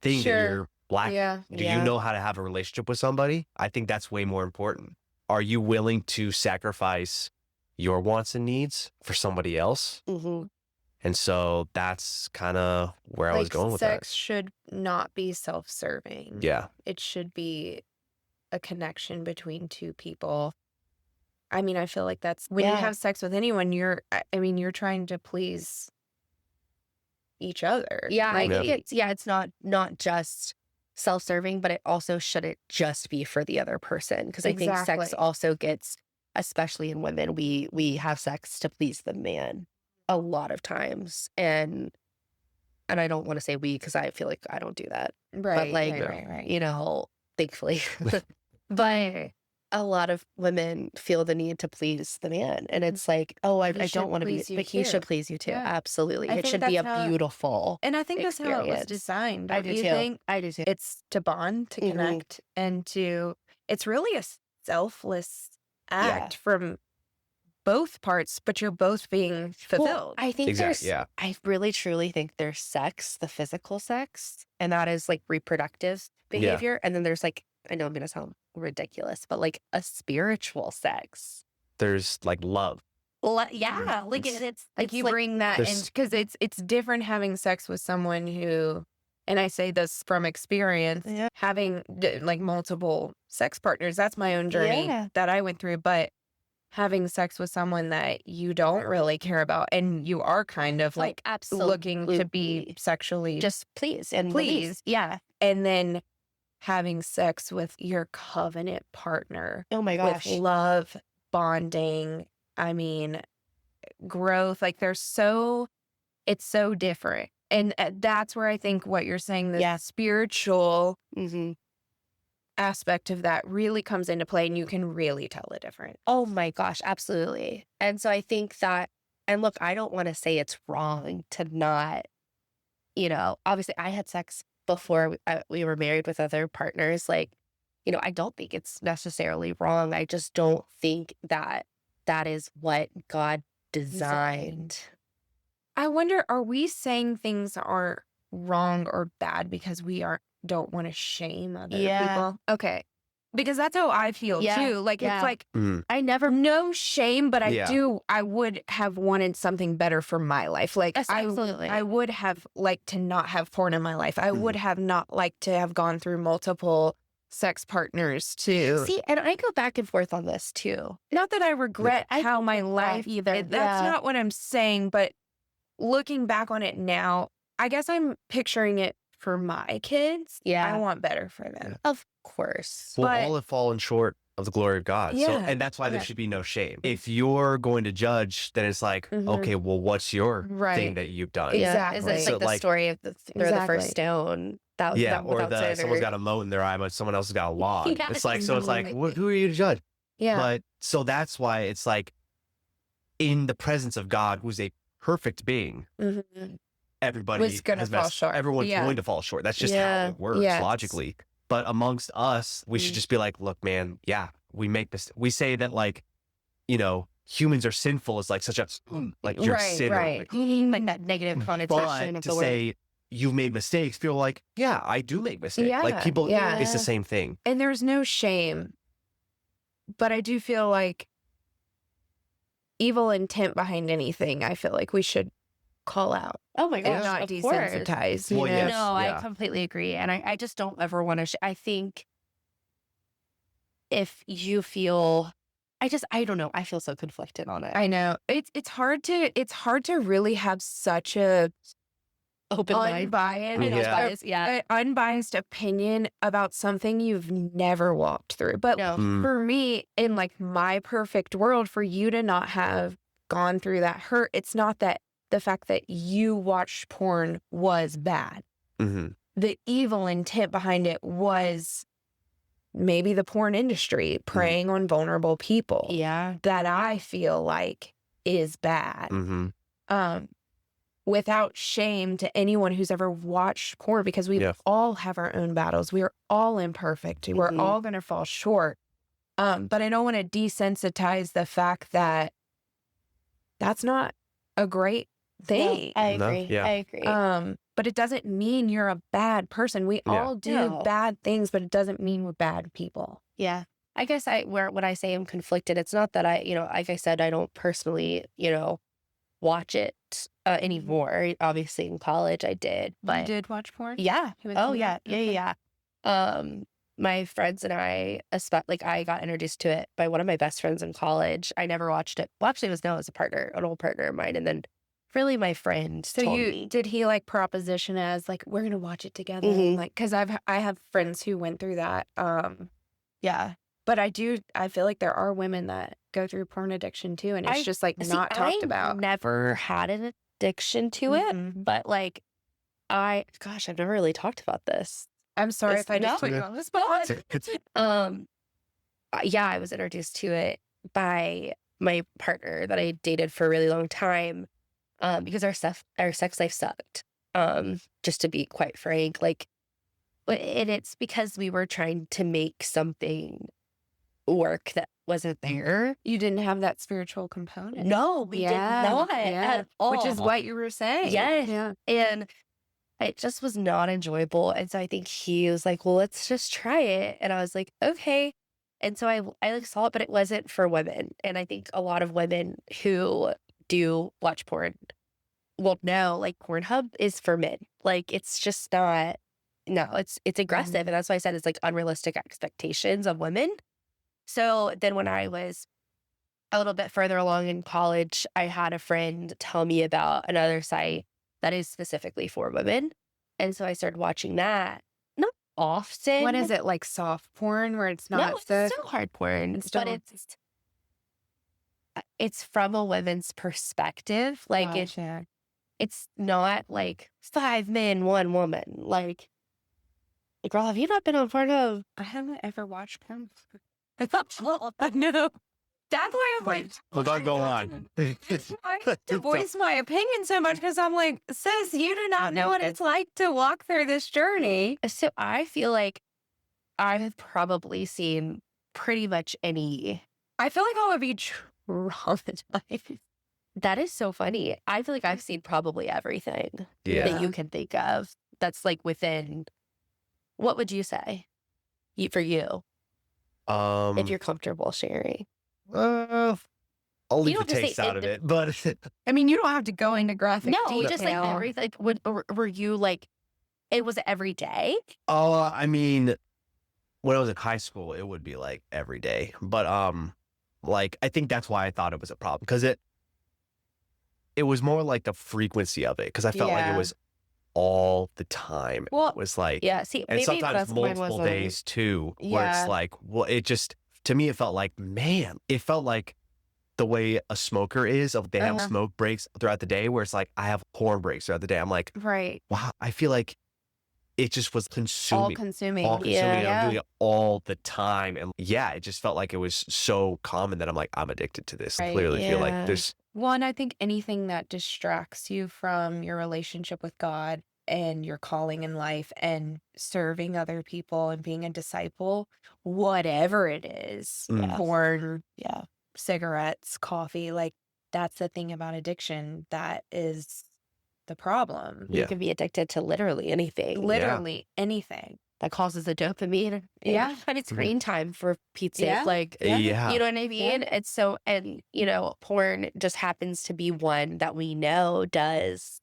thing that you're lacking. Yeah. Do you know how to have a relationship with somebody? I think that's way more important. Are you willing to sacrifice your wants and needs for somebody else? Mm-hmm. And so that's kind of where I was going with sex should not be self-serving. that. Yeah. It should be a connection between two people. I mean, I feel like that's when you have sex with anyone, you're trying to please each other. Yeah, I Like, think it's not just self-serving, but it also shouldn't just be for the other person. Because I think sex Exactly. also gets, especially in women, we have sex to please the man a lot of times. And I don't want to say we because I feel like I don't do that. right, like, right. You know, thankfully. But a lot of women feel the need to please the man. And it's like, oh, I He should don't want to be, please you but he too. should please you too. Yeah. Absolutely. I It think should be a that's how- beautiful. And I think that's how it was experience. designed. I Don't do you too. think? I do too. It's to bond, to Mhm. connect, and it's really a selfless act from both parts, but you're both being fulfilled. Well, I think Exactly. Yeah. I really truly think there's sex, the physical sex, and that is like reproductive behavior. And then there's like, I know I'm going to sound ridiculous, but like a spiritual sex. There's like love. Yeah. Like it's Like you bring that in there's- because it's different having sex with someone who, and I say this from experience, Yeah. having like multiple sex partners. That's my own journey that I went through, but having sex with someone that you don't really care about and you are kind of like looking to be sexually just please and pleased. release. Yeah. And then having sex with your covenant partner Oh my gosh. with love, bonding, I mean, growth. Like it's so different. And that's where I think what you're saying, the spiritual Mm-hmm. aspect of that really comes into play and you can really tell the difference. Oh my gosh, absolutely. And so I think that, and look, I don't want to say it's wrong to not, obviously I had sex before we were married with other partners. Like, I don't think it's necessarily wrong. I just don't think that is what God designed. I wonder, are we saying things are wrong or bad because we don't want to shame other people? Okay. Because that's how I feel too. Like it's like I never no shame, but I would have wanted something better for my life. Like absolutely. I would have liked to not have porn in my life. I would have not liked to have gone through multiple sex partners too. See, and I go back and forth on this too. Not that I regret how my life either. That's not what I'm saying, but looking back on it now, I guess I'm picturing it for my kids. Yeah. I want better for them. Of course. Well, But- all have fallen short of the glory of God. So, Yeah. and that's why there Yeah. should be no shame. If you're going to judge, then it's like, okay, well, what's your thing Right. that you've done? Exactly. Is it So, like the like- story of throw the Exactly. first stone? That Yeah, that or without someone's got a mote in their eye, but someone else has got a log. Yeah, It's like, so it's like, who are you to judge? Yeah. But so that's why it's like, in the presence of God, who's a perfect being, Mhm. everybody Was gonna has fall messed- short. Everyone's Yeah. going to fall short. That's just Yeah. how it works Yes. logically. But amongst us, we should just be like, look, man, we say that like, you know, humans are sinful is like such a, like you're a sinner. Right. Like that negative connotation But of to the word. say you've made mistakes, feel like, yeah, I do make mistakes. Like Yeah, people, yeah. it's the same thing. And there's no shame. But I do feel like evil intent behind anything, I feel like we should call out Oh my and gosh, not of course. desensitize. You Well, know? yes. No, yeah. I completely agree. And I just don't ever want to, I think if you feel, I don't know. I feel so conflicted on it. I know. It's hard to really have such a Open mind. unbiased, Yeah. Unbiased, yeah. unbiased opinion about something you've never walked through. But No. for me, in like my perfect world, for you to not have gone through that hurt, it's not that the fact that you watched porn was bad. Mm-hmm. The evil intent behind it was maybe the porn industry preying on vulnerable people. Yeah. That I feel like is bad. Mm-hmm. Without shame to anyone who's ever watched porn, because we all have our own battles. We are all imperfect. We're Mhm. all going to fall short. But I don't want to desensitize the fact that that's not a great thing. I No, agree. yeah. I agree. But it doesn't mean you're a bad person. We Yeah. all do No. bad things, but it doesn't mean we're bad people. Yeah. I guess when I say I'm conflicted, it's not that like I said, I don't personally, watch it anymore. Obviously in college I did, but You did watch porn? yeah. You went Oh through yeah. that? Yeah. Okay. Yeah. Yeah. My friends and I, I got introduced to it by one of my best friends in college. I never watched it. Well, actually, it was a partner, an old partner of mine, and then really my friend So told me. did he like proposition as like we're gonna watch it together? Mhm. Like, because I have friends who went through that. Yeah. But I feel like there are women that go through porn addiction too, and it's just like See, not talked about. Never had an addiction to Mhm. it, but like I've never really talked about this. I'm sorry if I just No. put you on the spot. Yeah, I was introduced to it by my partner that I dated for a really long time, because our sex life sucked. Just to be quite frank, like, and it's because we were trying to make something work that wasn't there. You didn't have that spiritual component. No, we did not at all. Which is what you were saying. Yes. Yeah. And it just was not enjoyable. And so I think he was like, well, let's just try it. And I was like, okay. And so I like saw it, but it wasn't for women. And I think a lot of women who do watch porn will know, like, Pornhub is for men. Like, it's just not, no, it's aggressive. And that's why I said it's like unrealistic expectations of women. So then when I was a little bit further along in college, I had a friend tell me about another site that is specifically for women. And so I started watching that. Not often. What is it, like soft porn where it's not No, it's the still hard porn, It's but still- it's from a woman's perspective. Like Gotcha. it's not like 5 men, 1 woman. Like, girl, have you not been on Pornhub? I haven't ever watched porn. I know. That's why I'm like, Well, go on. I to voice my opinion so much because I'm like, sis, you do not know what it's like to walk through this journey. So I feel like I've probably seen pretty much any. I feel like I would be traumatized. That is so funny. I feel like I've seen probably everything Yeah. that you can think of. That's like within. What would you say for you, if you're comfortable sharing? I'll leave don't the have to say taste out of it- it, but I mean, you don't have to go into graphic No, detail. just like everything. Were you like, it was every day? I mean, when I was in high school, it would be like every day. But like I think that's why I thought it was a problem, because it was more like the frequency of it, because I felt like Yeah. it was all the time. Well, it was like, Yeah. See, and maybe sometimes that's mine multiple wasn't. days too, where Yeah. it's like, well, it just, to me, it felt like, man, it felt like the way a smoker is, of they have Uh-huh. smoke breaks throughout the day, where it's like, I have porn breaks throughout the day. I'm like, right. wow, I feel like it just was All consuming. consuming. All consuming, Yeah. and I'm doing it all the time. And yeah, it just felt like it was so common that I'm like, I'm addicted to this. I Right, clearly feel yeah. like there's, One, I think anything that distracts you from your relationship with God and your calling in life and serving other people and being a disciple, whatever it is, Mm. porn, cigarettes, coffee, like that's the thing about addiction that is the problem. You Yeah. can be addicted to literally anything Literally anything. that causes a dopamine. Yeah. And it's screen time for Pete's Yeah. sake. Like, Yeah. you know what I mean? It's so, and, porn just happens to be one that we know does,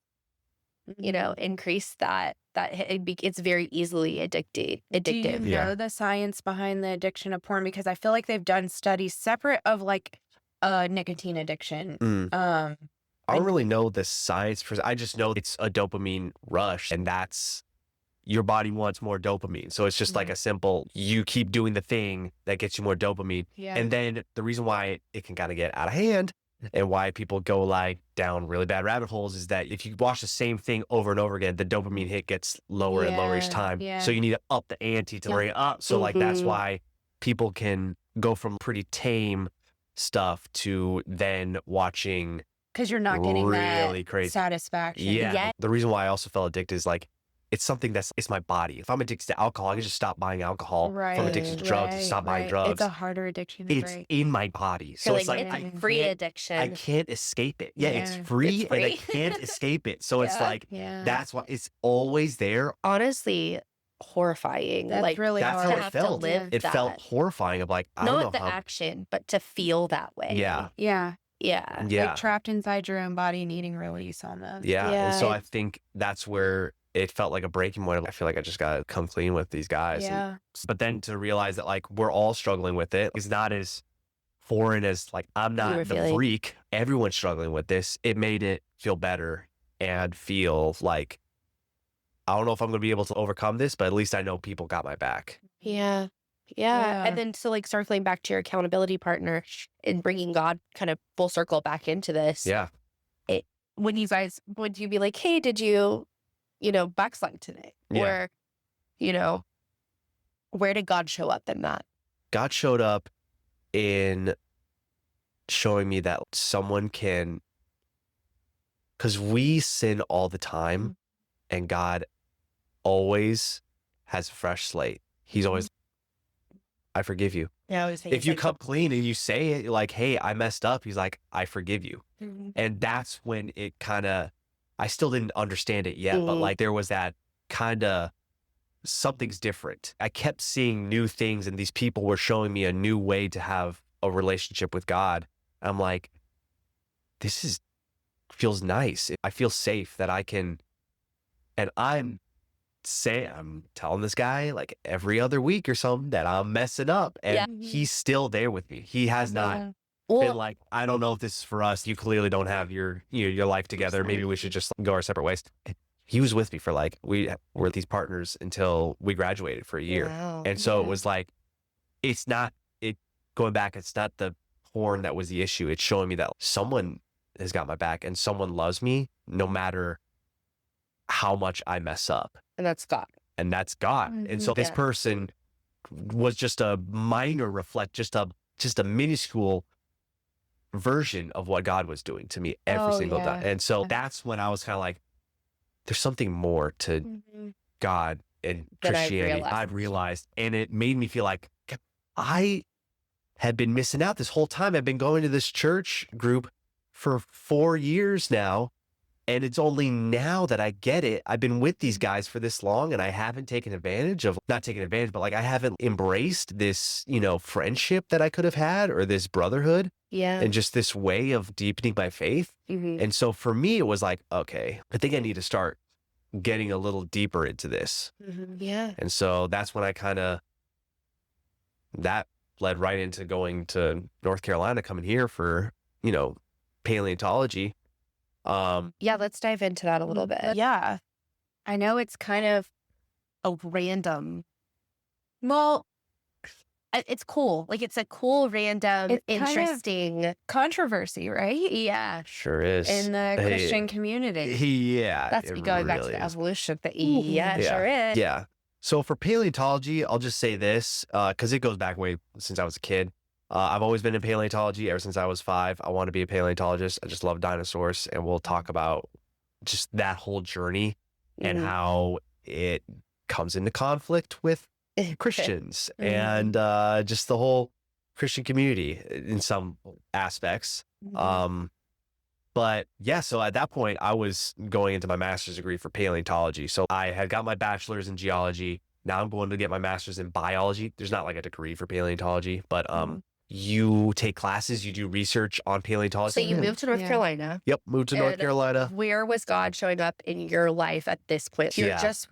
increase that it's very easily addictive. Do you know the science behind the addiction of porn? Because I feel like they've done studies separate of like nicotine addiction. Mm. I don't really know the science. I just know it's a dopamine rush, and that's your body wants more dopamine. So it's just like a simple, you keep doing the thing that gets you more dopamine. Yeah. And then the reason why it can kind of get out of hand and why people go like down really bad rabbit holes is that if you watch the same thing over and over again, the dopamine hit gets lower and lower each time. Yeah. So you need to up the ante to bring it up. So like that's why people can go from pretty tame stuff to then watching because you're not getting really that crazy satisfaction. Yeah. The reason why I also felt addicted is like it's something it's my body. If I'm addicted to alcohol, I can just stop buying alcohol. If I'm addicted to drugs, just stop buying drugs. It's a harder addiction to It's break. in my body. So it's like it's free addiction. I can't escape it. Yeah, it's free and I can't escape it. So it's like that's why it's always there. Honestly, horrifying. That's like really That's hard. how it felt. live It felt horrifying of like, I don't know not the how. action, but to feel that way. Yeah. Yeah. Yeah. Yeah. Like trapped inside your own body needing release almost. Yeah. And so Yeah. I think that's where it felt like a breaking point. I feel like I just got to come clean with these guys. Yeah. But then to realize that like we're all struggling with it is not as foreign as like I'm You were not the feeling. freak. Everyone's struggling with this. It made it feel better and feel like I don't know if I'm going to be able to overcome this, but at least I know people got my back. Yeah. Yeah. And then so like circling back to your accountability partner and bringing God kind of full circle back into this. Yeah. When you guys, would you be like, hey, did you, backslide today? Yeah. Or, where did God show up in that? God showed up in showing me that someone can, because we sin all the time and God always has a fresh slate. He's always, I forgive you. Yeah, I was If you come clean and you say it like, hey, I messed up, he's like, I forgive you. And that's when it kind of, I still didn't understand it yet, but like there was that kind of, something's different. I kept seeing new things and these people were showing me a new way to have a relationship with God. I'm like, feels nice. I feel safe that I can, and I'm telling this guy like every other week or something that I'm messing up and he's still there with me. He has not been like, I don't know if this is for us. You clearly don't have your life together. Maybe we should just go our separate ways. He was with me for like, we were these partners until we graduated for a year. Wow. And so it was like, going back, it's not the porn that was the issue. It's showing me that someone has got my back and someone loves me no matter how much I mess up. And that's God. And that's God. And so this person was just a minor just a minuscule version of what God was doing to me every single day. And so that's when I was kind of like, there's something more to God and Christianity. I've realized. And it made me feel like I had been missing out this whole time. I've been going to this church group for 4 years now. And it's only now that I get it. I've been with these guys for this long and I haven't not taken advantage, but like I haven't embraced this, friendship that I could have had or this brotherhood. Yeah. And just this way of deepening my faith. And so for me, it was like, okay, I think I need to start getting a little deeper into this. Yeah. And so that's when that led right into going to North Carolina, coming here for, paleontology. Yeah, let's dive into that a little bit. Yeah. I know it's kind of A random. Well, it's cool. Like it's a cool, random, It's kind of- interesting. controversy, right? Yeah. Sure is. In the Christian community. Yeah. That's it going back to really the is. evolution. Yeah, Yeah. sure is. Yeah. So for paleontology, I'll just say this, because it goes back way since I was a kid. I've always been in paleontology ever since I was 5. I want to be a paleontologist. I just love dinosaurs. And we'll talk about just that whole journey and Mhm. how it comes into conflict with Christians and just the whole Christian community in some aspects. Mhm. But yeah, so at that point, I was going into my master's degree for paleontology. So I had got my bachelor's in geology. Now I'm going to get my master's in biology. There's not like a degree for paleontology, but you take classes, you do research on So paleontology. you moved to North Yeah. Carolina. Yep, moved to North And Carolina. where was God showing up in your life at this point? You're Yeah. just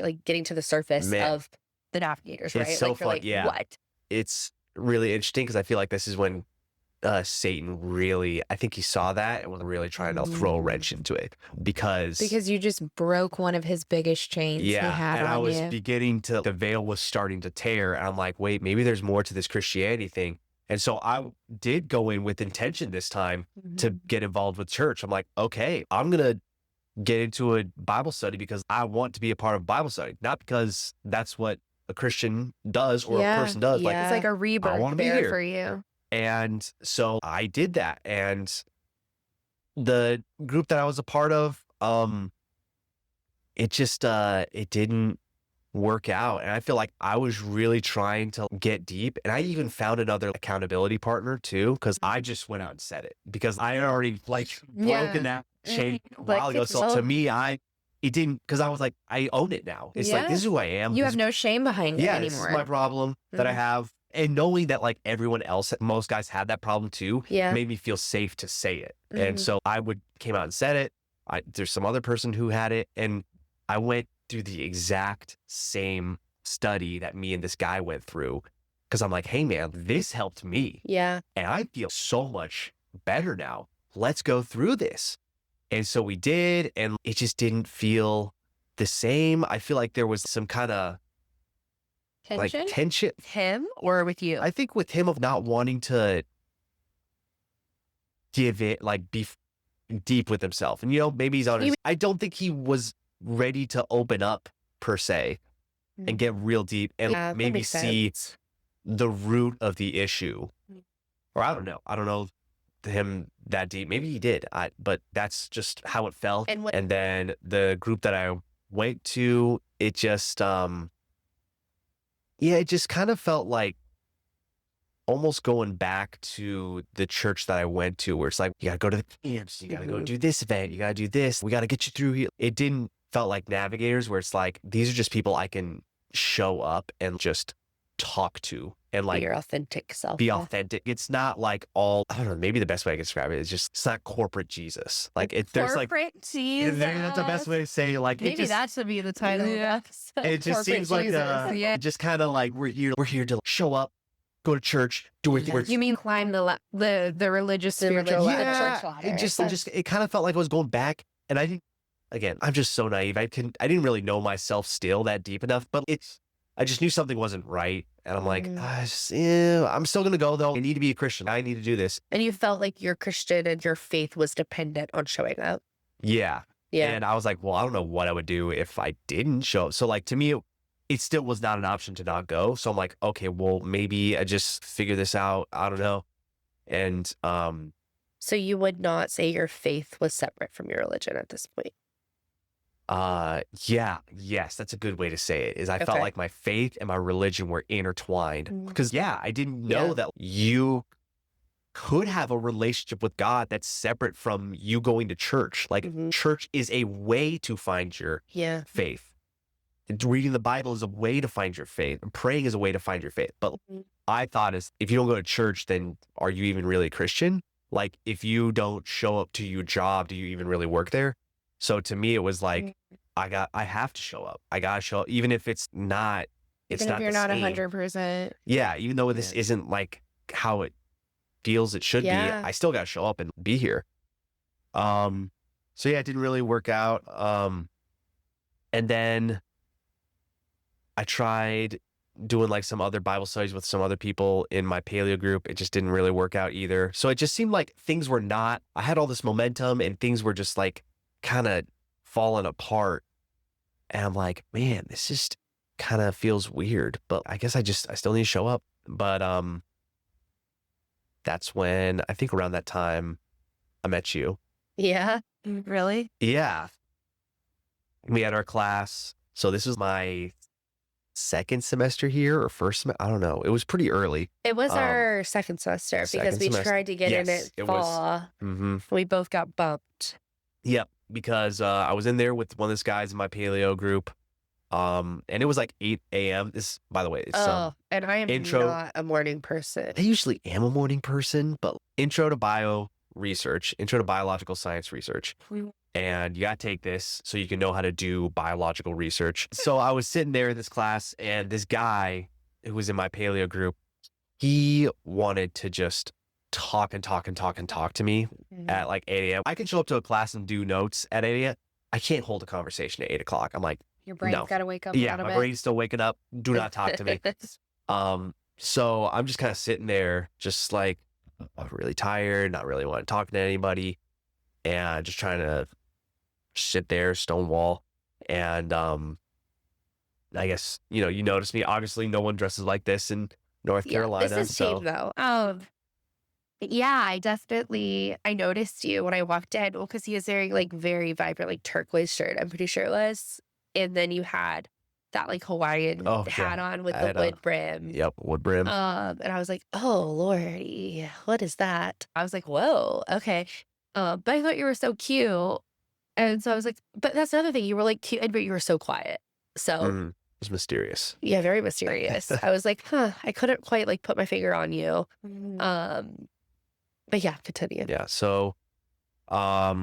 like getting to the surface Man. of the navigators, It's right? so Like you're fun, like, yeah. what? It's really interesting because I feel like this is when Satan really, I think he saw that and was really trying to throw a wrench into it because Because you just broke one of his biggest chains he yeah, had and I on was you. beginning to, the veil was starting to tear. And I'm like, wait, maybe there's more to this Christianity thing. And so I did go in with intention this time to get involved with church. I'm like, okay, I'm going to get into a Bible study because I want to be a part of Bible study, not because that's what a Christian does or a person does. Like, It's like a I rebirth want to be there here. for you. And so I did that. And the group that I was a part of, it just, it didn't work out. And I feel like I was really trying to get deep. And I even found another accountability partner too, because I just went out and said it because I had already like broken that chain a while ago. So to me, it didn't, because I was like, I own it now. It's like, Yeah. this is who I am. You This have no shame behind it yeah, this is anymore. my problem that I have. And knowing that like everyone else, most guys had that problem too, Yeah. made me feel safe to say it. And so came out and said it. There's some other person who had it. And I went through the exact same study that me and this guy went through. Cause I'm like, hey man, this helped me. Yeah. And I feel so much better now. Let's go through this. And so we did, and it just didn't feel the same. I feel like there was some kind of like tension. Him or with you? I think with him of not wanting to give it, like be deep with himself. And, maybe he's on his, I don't think he was ready to open up per se and get real deep and Yeah, that maybe makes see sense. the root of the issue. Or I don't know. I don't know him that deep. Maybe he did. But that's just how it felt. And then the group that I went to, it just, it just kind of felt like almost going back to the church that I went to, where it's like, you got to go to the camps, you got to go do this event, you got to do this, we got to get you through here. It didn't felt like Navigators, where it's like, these are just people I can show up and just talk to and like Be your authentic self. be authentic. It's not like all, I don't know, maybe the best way I can describe it is just, it's not corporate Jesus. Like there's like, Jesus. that's the best way to say it. Like, Maybe that should be the title. Yeah. it just seems like, just kind of like, we're here to show up, go to church, do it. You mean climb the religious spiritual ladder? Yeah, it kind of felt like I was going back, and I didn't. Again, I'm just so naive. I didn't really know myself still that deep enough, but I just knew something wasn't right, and I'm like, I'm still gonna go though. I need to be a Christian. I need to do this. And you felt like your Christian and your faith was dependent on showing up. Yeah. And I was like, well, I don't know what I would do if I didn't show up. So like to me, it still was not an option to not go. So I'm like, okay, well, maybe I just figure this out. I don't know. And So you would not say your faith was separate from your religion at this point? Yes, that's a good way to say it. Is I felt like my faith and my religion were intertwined. Because I didn't know that you could have a relationship with God that's separate from you going to church. Like church is a way to find your faith. Reading the Bible is a way to find your faith, and praying is a way to find your faith. But I thought if you don't go to church, then are you even really a Christian? Like if you don't show up to your job, do you even really work there? So to me, it was like, I have to show up. I gotta show up, even if it's not, Even if you're not 100%. Yeah, even though this isn't like how it feels it should be, I still gotta show up and be here. So it didn't really work out. And then I tried doing like some other Bible studies with some other people in my paleo group. It just didn't really work out either. So it just seemed like things were not, I had all this momentum and things were just like kind of falling apart. And I'm like, man, this just kind of feels weird, but I guess I still need to show up. But that's when I think around that time I met you. Yeah. Really? Yeah. We had our class. So this was my second semester here or first I don't know. It was pretty early. It was our second semester because second we semester. tried to get in Yes, it it was. fall. Mm-hmm. We both got bumped. Yep, because I was in there with one of those guys in my paleo group. And it was like 8 a.m. This, by the way, it's And I am intro- not a morning person. I usually am a morning person, but intro to biological science research. And you got to take this so you can know how to do biological research. So I was sitting there in this class, and this guy who was in my paleo group, he wanted to just talk and talk and talk and talk to me at like 8 a.m. I can show up to a class and do notes at 8 a.m. I can't hold a conversation at 8 o'clock. I'm like, Your brain's No. got to wake up yeah, out of my it. brain's still waking up. Do not talk to me. So I'm just kind of sitting there, just like really tired, not really want to talk to anybody, and just trying to sit there, stonewall. And I guess you notice me. Obviously, no one dresses like this in North Carolina. This is so same though. Yeah, I noticed you when I walked in. Well, because he was wearing like very vibrant, like turquoise shirt. I'm pretty sure it was. And then you had that like Hawaiian hat on with I the had wood brim. Yep, wood brim. And I was like, oh lordy, what is that? I was like, whoa, okay. But I thought you were so cute, and so I was like, but that's another thing. You were like cute, but you were so quiet. So It's mysterious. yeah, very mysterious. I was like, huh, I couldn't quite like put my finger on you. But yeah, continue. Yeah. So, well,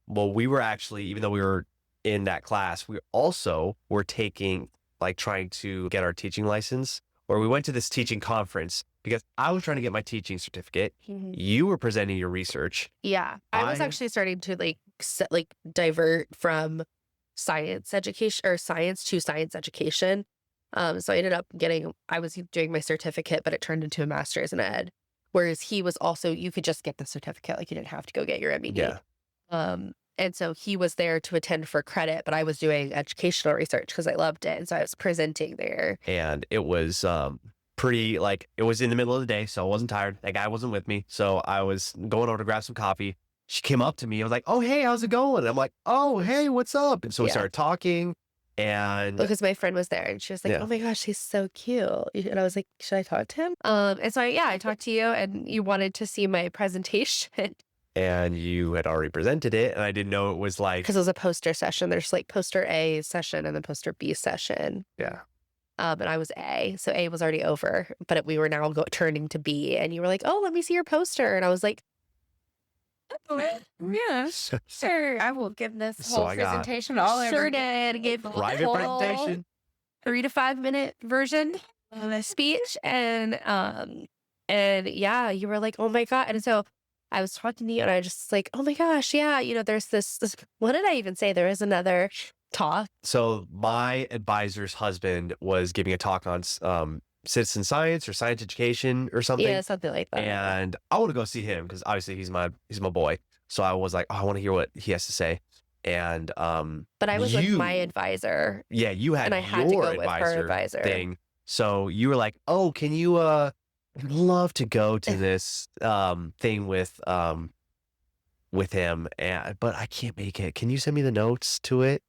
we were actually, even though we were in that class, we also were trying to get our teaching license, or we went to this teaching conference because I was trying to get my teaching certificate. You were presenting your research. Yeah, I was actually starting to divert from science education or science to science education. So I ended up I was doing my certificate, but it turned into a master's in ed. Whereas he was also, you could just get the certificate, like you didn't have to go get your MBA. Yeah. And so he was there to attend for credit, but I was doing educational research because I loved it. And so I was presenting there. And it was it was in the middle of the day, so I wasn't tired. That guy wasn't with me. So I was going over to grab some coffee. She came up to me. I was like, oh, hey, how's it going? And I'm like, oh, hey, what's up? And so we started talking. And because my friend was there and she was like, oh my gosh, he's so cute. And I was like, should I talk to him? And so I talked to you and you wanted to see my presentation. And you had already presented it, and I didn't know it was like... Because it was a poster session. There's like poster A session and then poster B session. Yeah. And I was A. So A was already over, but we were now turning to B. And you were like, oh, let me see your poster. And I was like, Yeah, sure. I will give this So whole I got- presentation all over. sure did. Gave a Private whole presentation. 3 to 5 minute version of a speech. And yeah, you were like, oh my God. And so I was talking to you and I just like, oh my gosh, yeah, there's this, what did I even say? There is another talk. So my advisor's husband was giving a talk on citizen science or science education or something. Yeah, something like that. And I want to go see him because obviously he's my boy. So I was like, oh, I want to hear what he has to say. And but I was with my advisor. Yeah, you had and I had to your go with her advisor thing. So you were like, oh, can you I'd love to go to this thing with him, but I can't make it. Can you send me the notes to it?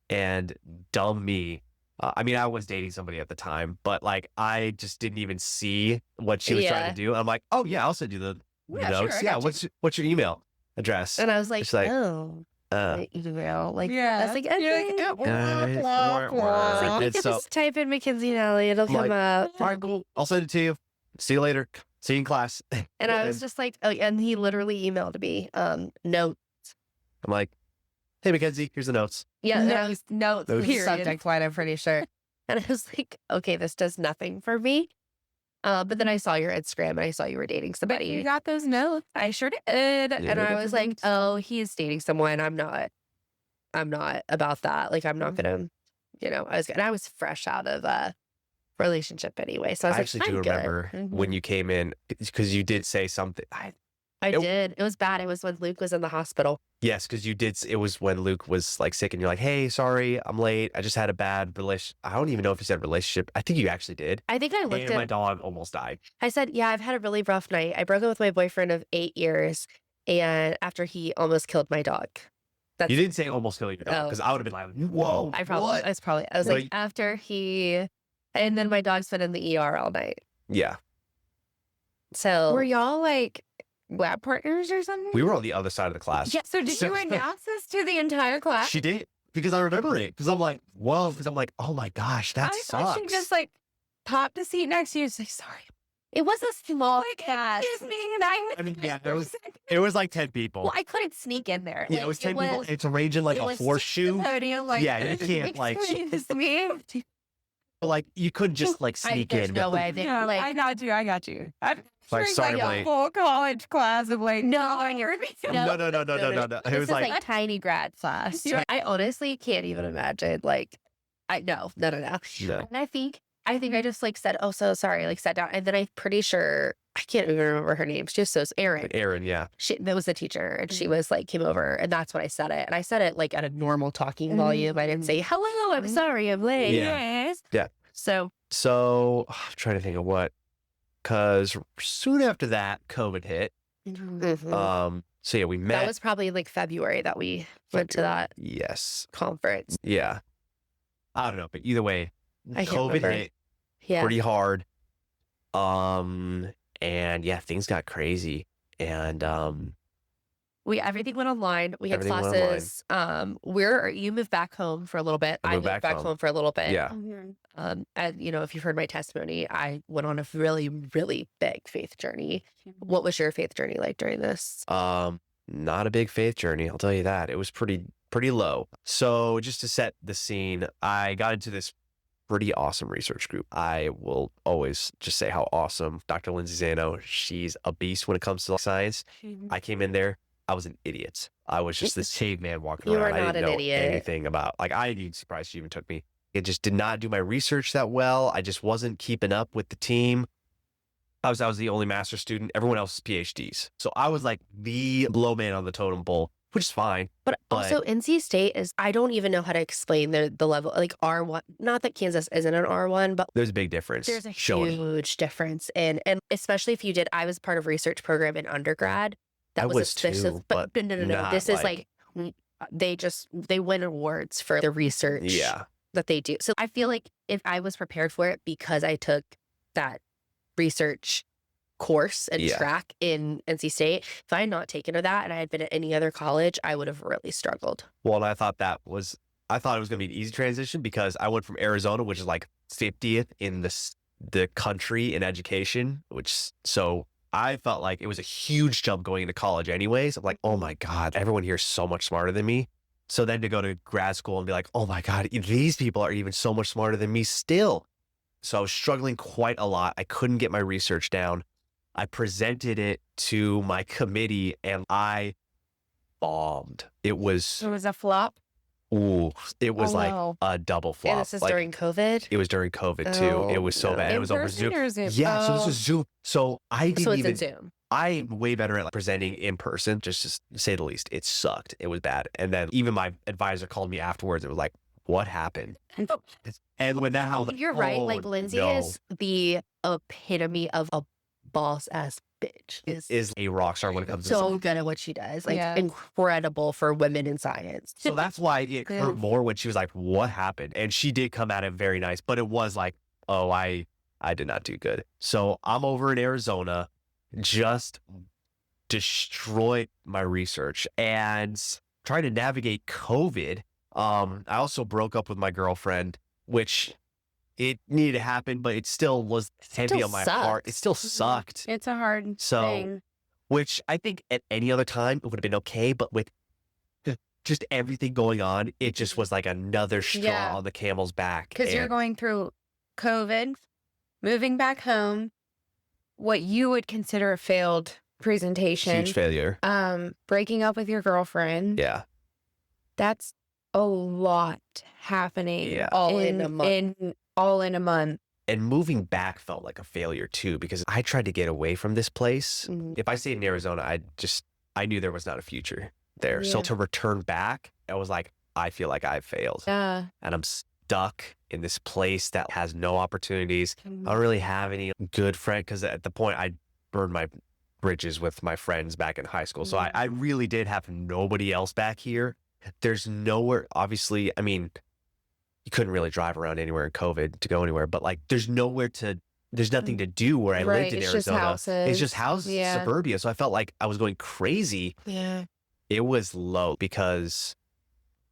And dumb me. I mean, I was dating somebody at the time, but like I just didn't even see what she was trying to do. I'm like, oh yeah, I'll send you the notes. Sure, yeah, what's your email address? And I was like, It's like, oh, my email. Like, I was like, You're okay. And You can so, just type in McKenzie and Ellie. It'll come up. all right, cool. I'll send it to you. See you later. See you in class. And I was just like, oh, and he literally emailed me note. I'm like, hey, Mackenzie, here's the notes. Yeah, Notes. notes. Period. Subject line, I'm pretty sure. And I was like, okay, this does nothing for me. But then I saw your Instagram and I saw you were dating But somebody. you got those notes. I sure did. Yeah, And I got was the like, notes. oh, he's dating someone. I'm not about that. Like, I'm not gonna, I was fresh out of a relationship anyway. So I was I like, actually I'm do good. remember when you came in because you did say something. I It- did. It was bad. It was when Luke was in the hospital. Yes, because you did. It was when Luke was like sick, and you're like, "Hey, sorry, I'm late. I just had a bad relation." I don't even know if you said relationship. I think you actually did. I think I looked And my at, dog almost died. I said, yeah, I've had a really rough night. I broke up with my boyfriend of 8 years and after he almost killed my dog. That's You didn't say almost killing your dog, because I would have been like, whoa, what? I was like, Like- after he, and then my dog's been in the ER all night. Yeah. So Were y'all like lab partners or something? We were on the other side of the class. Yeah. So did you announce this to the entire class? She did, because I remember it. Because I'm like, whoa. Because I'm like, oh my gosh, that I sucks. thought she just like popped a seat next to you and say, sorry. it was a small class. Excuse me. And I mean, yeah, it was like 10 people. Well, I couldn't sneak in there. Yeah, Like, it was 10 people. It's arranging like it a was horseshoe. podium, like, Yeah, you can't, like- excuse me. Like, you couldn't just like sneak there's in. no way. They, Yeah, like, I got you. I'm Like, sure sorry, like Blake. a full college class of like, No, you're No. It This was is like, like tiny grad class. Yeah. I honestly can't even imagine. Like, no. No. And I think I just like said, oh, so sorry, like sat down. And then I'm pretty sure, I can't even remember her name. She was so Erin. Aaron, yeah. That was the teacher. And she was like, came over. And that's when I said it. And I said it like at a normal talking volume. I didn't say, hello, I'm sorry, I'm late. Yeah. Yes. Yeah. So, I'm trying to think of what, because soon after that, COVID hit. So yeah, we met. that was probably like February that we went to that Yes. conference. Yeah. I don't know, but either way, I can't COVID remember. hit Yeah. pretty hard. And yeah, things got crazy. And Everything went online. We had Everything went online. classes. You moved back home for a little bit. I I moved moved back back home. home for a little bit. yeah, And if you've heard my testimony, I went on a really, really big faith journey. What was your faith journey like during this? not a big faith journey, I'll tell you that. It was pretty low. So just to set the scene, I got into this pretty awesome research group. I will always just say how awesome Dr. Lindsay Zano, she's a beast when it comes to science. I came in there, I was an idiot. I was just this caveman walking You around. are I not didn't an know idiot. anything about, like, I'd be surprised she even took me. It just did not do my research that well. I just wasn't keeping up with the team. I was the only master's student. Everyone else is PhDs. So I was like the low man on the totem pole, which is fine. But also NC State I don't even know how to explain the level, like R1. Not that Kansas isn't an R1, but There's a big difference. there's a showing. huge difference. And especially if I was part of research program in undergrad. That I was, was a specific, too, but but no. not This is like- they win awards for the research Yeah. that they do. So I feel like if I was prepared for it because I took that research course and Yeah. track in NC State, if I had not taken to that and I had been at any other college, I would have really struggled. Well, and I thought it was going to be an easy transition because I went from Arizona, which is like 50th in the country in education, so I felt like it was a huge jump going into college anyways. I'm like, oh my God, everyone here is so much smarter than me. So then to go to grad school and be like, oh my God, these people are even so much smarter than me still. So I was struggling quite a lot. I couldn't get my research down. I presented it to my committee and I bombed. It was, It was a flop. it was Oh, like no. a double flop. And this is Like, during COVID. it was during COVID too. Oh, It was so no. bad. It In was over person Zoom. or is it- Yeah, so this Oh. was Zoom. So I didn't So it's even. in Zoom. I'm way better at like presenting in person, just to say the least. It sucked. It was bad. And then even my advisor called me afterwards. It was like, what happened? And when that happened, You're right. oh, Like Lindsay no. is the epitome of a boss ass bitch. is a rock star when it comes to so science. good at what she does. Like Yeah. incredible for women in science. So that's why it hurt more when she was like, what happened? And she did come at it very nice, but it was like, oh, I did not do good. So I'm over in Arizona, just destroyed my research and trying to navigate COVID. I also broke up with my girlfriend, which it needed to happen, but it still was heavy Still on my heart. It sucks. still sucked. It's a hard So, thing. which I think at any other time it would have been okay, but with just everything going on, it just was like another straw Yeah. on the camel's back. Because you're And- going through COVID, moving back home, what you would consider a failed presentation, huge failure. breaking up with your girlfriend. Yeah. That's a lot happening. Yeah. All in a month. All in a month. And moving back felt like a failure too, because I tried to get away from this place. Mhm. If I stayed in Arizona, I knew there was not a future there. So Yeah. to return back, I was like, I feel like I've failed. Yeah. And I'm stuck in this place that has no opportunities. Mm-hmm. I don't really have any good friend because at the point I burned my bridges with my friends back in high school. So I really did have nobody else back here. there's nowhere, obviously, I mean, you couldn't really drive around anywhere in COVID to go anywhere, but like there's nothing to do where I lived Right. in It's just Arizona. It's just houses. houses, Yeah. suburbia. So I felt like I was going crazy. Yeah. It was low because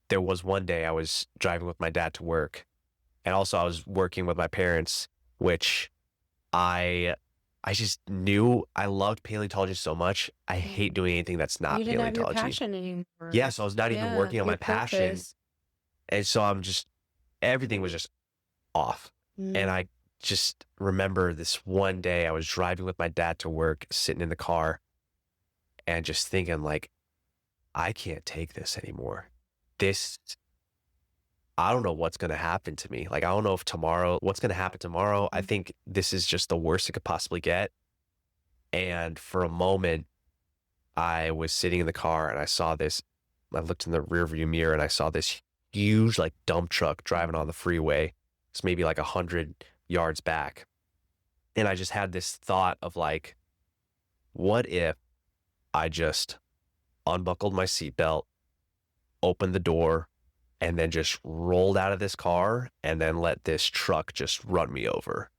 there was one day I was driving with my dad to work, and also I was working with my parents, which I just knew I loved paleontology so much. I hate doing anything that's not You didn't have your paleontology. passion anymore. Yeah, so I was not even Yeah, working on Your my passion. purpose. And so everything was just off. And I just remember this one day I was driving with my dad to work, sitting in the car, and just thinking like, I can't take this anymore. I don't know what's going to happen to me. Like, I don't know what's going to happen tomorrow. I think this is just the worst it could possibly get. And for a moment, I was sitting in the car and I looked in the rearview mirror and I saw this huge like dump truck driving on the freeway. It's maybe like 100 yards back. And I just had this thought of like, what if I just unbuckled my seatbelt, opened the door, and then just rolled out of this car and then let this truck just run me over?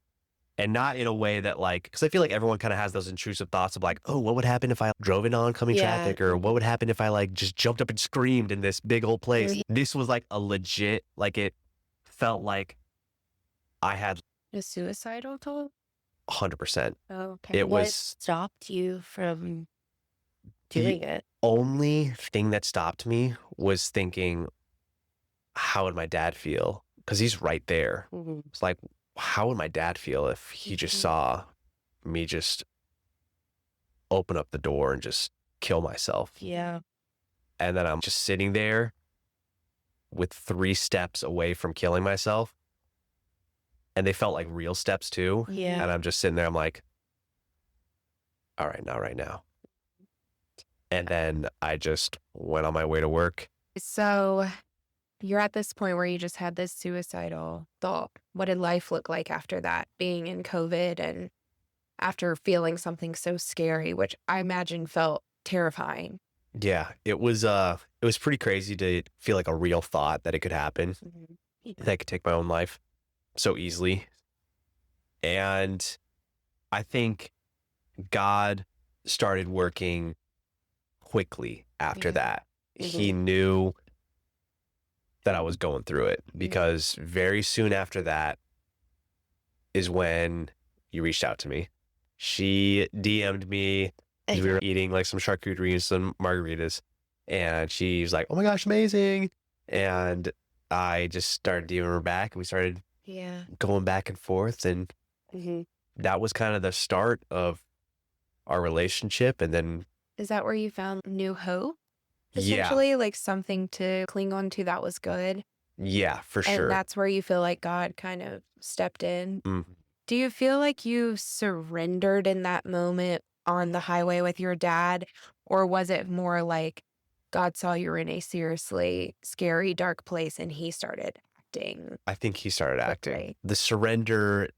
And not in a way that like, because I feel like everyone kind of has those intrusive thoughts of like, oh, what would happen if I drove into oncoming traffic? Or what would happen if I like just jumped up and screamed in this big old place? This was like a legit, like it felt like I had A suicidal thought? 100%. Oh, okay. It What was stopped you from the doing it? only thing that stopped me was thinking, how would my dad feel? Because he's right there. It's like, how would my dad feel if he just saw me just open up the door and just kill myself? Yeah. And then I'm just sitting there with 3 steps away from killing myself. And they felt like real steps too. Yeah. And I'm just sitting there, I'm like, all right, not right now. And then I just went on my way to work. So you're at this point where you just had this suicidal thought. What did life look like after that, being in COVID and after feeling something so scary, which I imagine felt terrifying? Yeah, it was pretty crazy to feel like a real thought that it could happen, that I could take my own life so easily. And I think God started working quickly after that. He knew that I was going through it, because very soon after that is when you reached out to me. She DM'd me. We were eating like some charcuterie and some margaritas, and she was like, oh my gosh, amazing. And I just started DMing her back, and we started going back and forth. And that was kind of the start of our relationship. And then, Is that where you found new hope? yeah, Essentially, like something to cling on to that was good. yeah, for And sure. that's where you feel like God kind of stepped in. Mm. Do you feel like you surrendered in that moment on the highway with your dad? Or was it more like God saw you were in a seriously scary, dark place and he started acting? I think he started acting. quickly? The surrender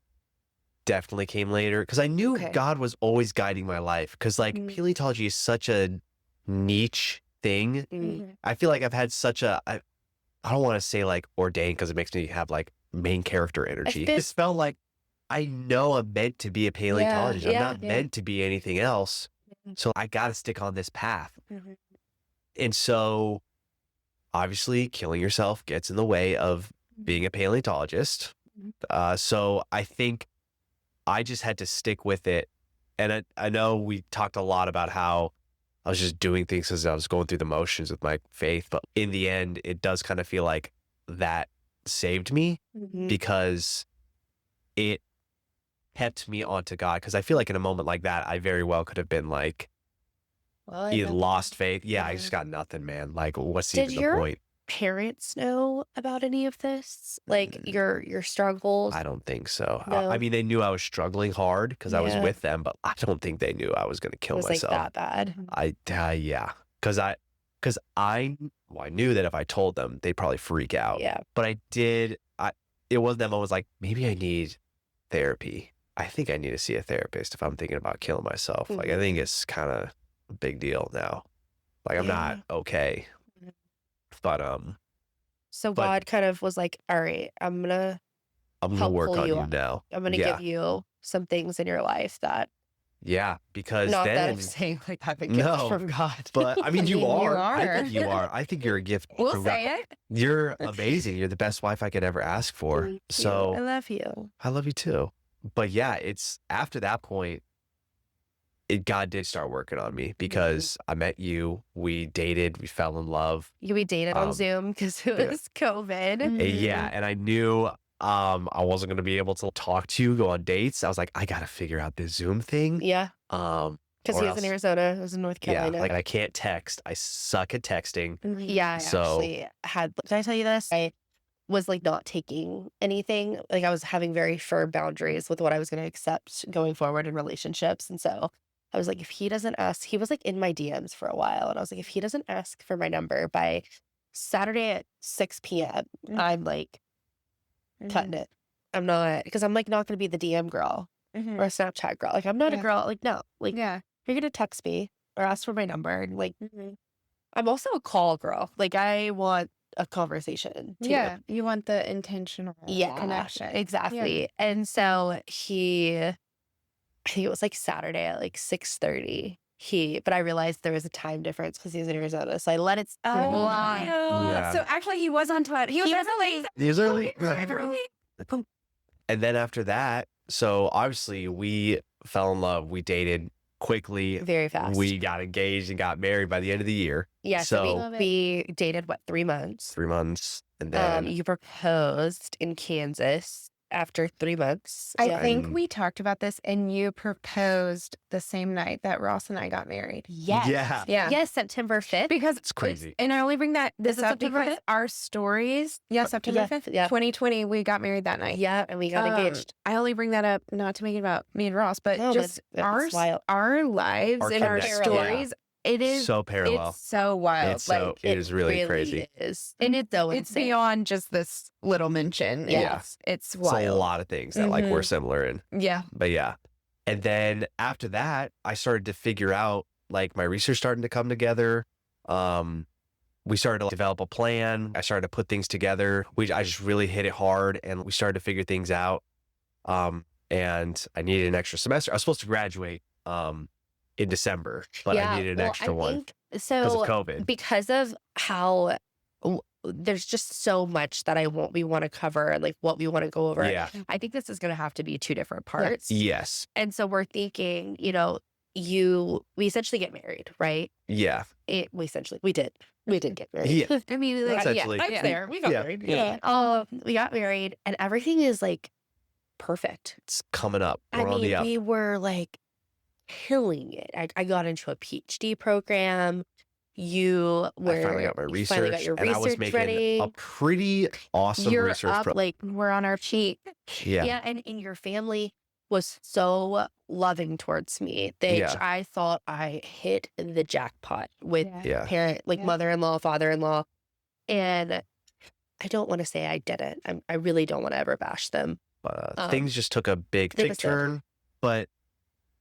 definitely came later, because I knew Okay. God was always guiding my life, because like paleontology is such a niche thing. Mhm. I feel like I've had such I don't want to say like ordained, because it makes me have like main character energy. feel- It felt like I know I'm meant to be a paleontologist. I'm yeah, not meant to be anything else. Mhm. So I got to stick on this path. Mhm. And so obviously killing yourself gets in the way of being a paleontologist. So I think I just had to stick with it. And I know we talked a lot about how I was just doing things as I was going through the motions with my faith. But in the end, it does kind of feel like that saved me, because it kept me onto God. Because I feel like in a moment like that, I very well could have been like, Well, either lost faith. Yeah, I just got nothing, man. Like, what's Did even the your point? parents know about any of this? Like your struggles? I don't think so. No. I mean, they knew I was struggling hard because I was Yeah. with them, but I don't think they knew I was going to It kill was like myself. that bad. Yeah, because I knew that if I told them, they'd probably freak out. Yeah. But it wasn't that moment. I was like, maybe I need therapy. I think I need to see a therapist if I'm thinking about killing myself. Like, I think it's kind of a big deal now. Like, I'm not okay. But So But- God kind of was like, all right, I'm gonna help work pull on you you up. now. I'm gonna Yeah. give you some things in your life that Yeah, because not that then I'm saying like I'm a gift No, from God. but I mean, you mean, you are. I are. think you are. I think you're a gift We'll from God. say it. You're amazing. You're the best wife I could ever ask for. Thank you. I So love you. I love you too. But yeah, it's after that point, God did start working on me because I met you. We dated. We fell in love. We dated on Um, Zoom because it yeah. was COVID. Mhm. Yeah, and I knew I wasn't gonna be able to talk to you, go on dates. I was like, I gotta figure out this Zoom thing. Yeah, Um, because or he was in else- Arizona. I was in North yeah, Carolina. like I can't text. I suck at texting. Yeah, I So- actually had. Did I tell you this? I was like not taking anything. Like I was having very firm boundaries with what I was going to accept going forward in relationships. And so I was like, if he doesn't ask, he was like in my DMs for a while. And I was like, if he doesn't ask for my number by Saturday at 6 p.m., I'm like cutting it. I'm not, because I'm like not going to be the DM girl or a Snapchat girl. Like I'm not a Yeah. girl. Like, no, like Yeah. you're going to text me or ask for my number. And like, I'm also a call girl. Like I want a conversation too. Yeah. You want the intentional Yeah, connection. exactly. And so I think it was like Saturday at like 6:30. But I realized there was a time difference because he was in Arizona. So I let it slide. Yeah. So actually, he was on Twitter. He was early. These are And then after that, so obviously we fell in love. We dated quickly. Very fast. We got engaged and got married by the end of the year. Yeah, so we dated, what, 3 months? 3 months. And then You proposed in Kansas after 3 months. I Yeah. think we talked about this, and you proposed the same night that Ross and I got married. Yes. Yeah. Yeah. Yes, September 5th. Because It's crazy. And I only bring this it up September because 5th? our stories. Yeah, September 5th, Yeah. 2020, we got married that night. Yeah, and we got engaged. I only bring that up not to make it about me and Ross, but No, but just it's wild. our lives Our and our connection. stories. It is so parallel. It's so wild. It's so- it is really crazy. Is. And it's so It's insane. beyond just this little mention. Yeah. It's It's a wild. lot of things that like we're similar in. Yeah. But yeah. And then after that, I started to figure out like my research starting to come together. We started to develop a plan. I started to put things together. I just really hit it hard and we started to figure things out. And I needed an extra semester. I was supposed to graduate in December, but I needed an extra one because of So COVID. because of how there's just so much that we want to cover and like what we want to go over. Yeah. I think this is going to have to be 2 different parts. Yes. And so we're thinking, we essentially get married, right? Yeah. We did get married. Yeah. I mean, like, Essentially. I'm there. We got Yeah. married. Yeah. We got married and everything is like perfect. It's coming up. I We're on the mean, up. we were like killing it. I got into a PhD program. You I finally got my you finally got research your and I was research making ready. a pretty awesome You're research up like we're on our peak. Yeah. and your family was so loving towards me that Yeah. I thought I hit the jackpot with Yeah. parent, like Yeah. mother-in-law, father-in-law, and I don't want to say I didn't. I really don't want to ever bash them. But things just took a big they tick was good. turn, but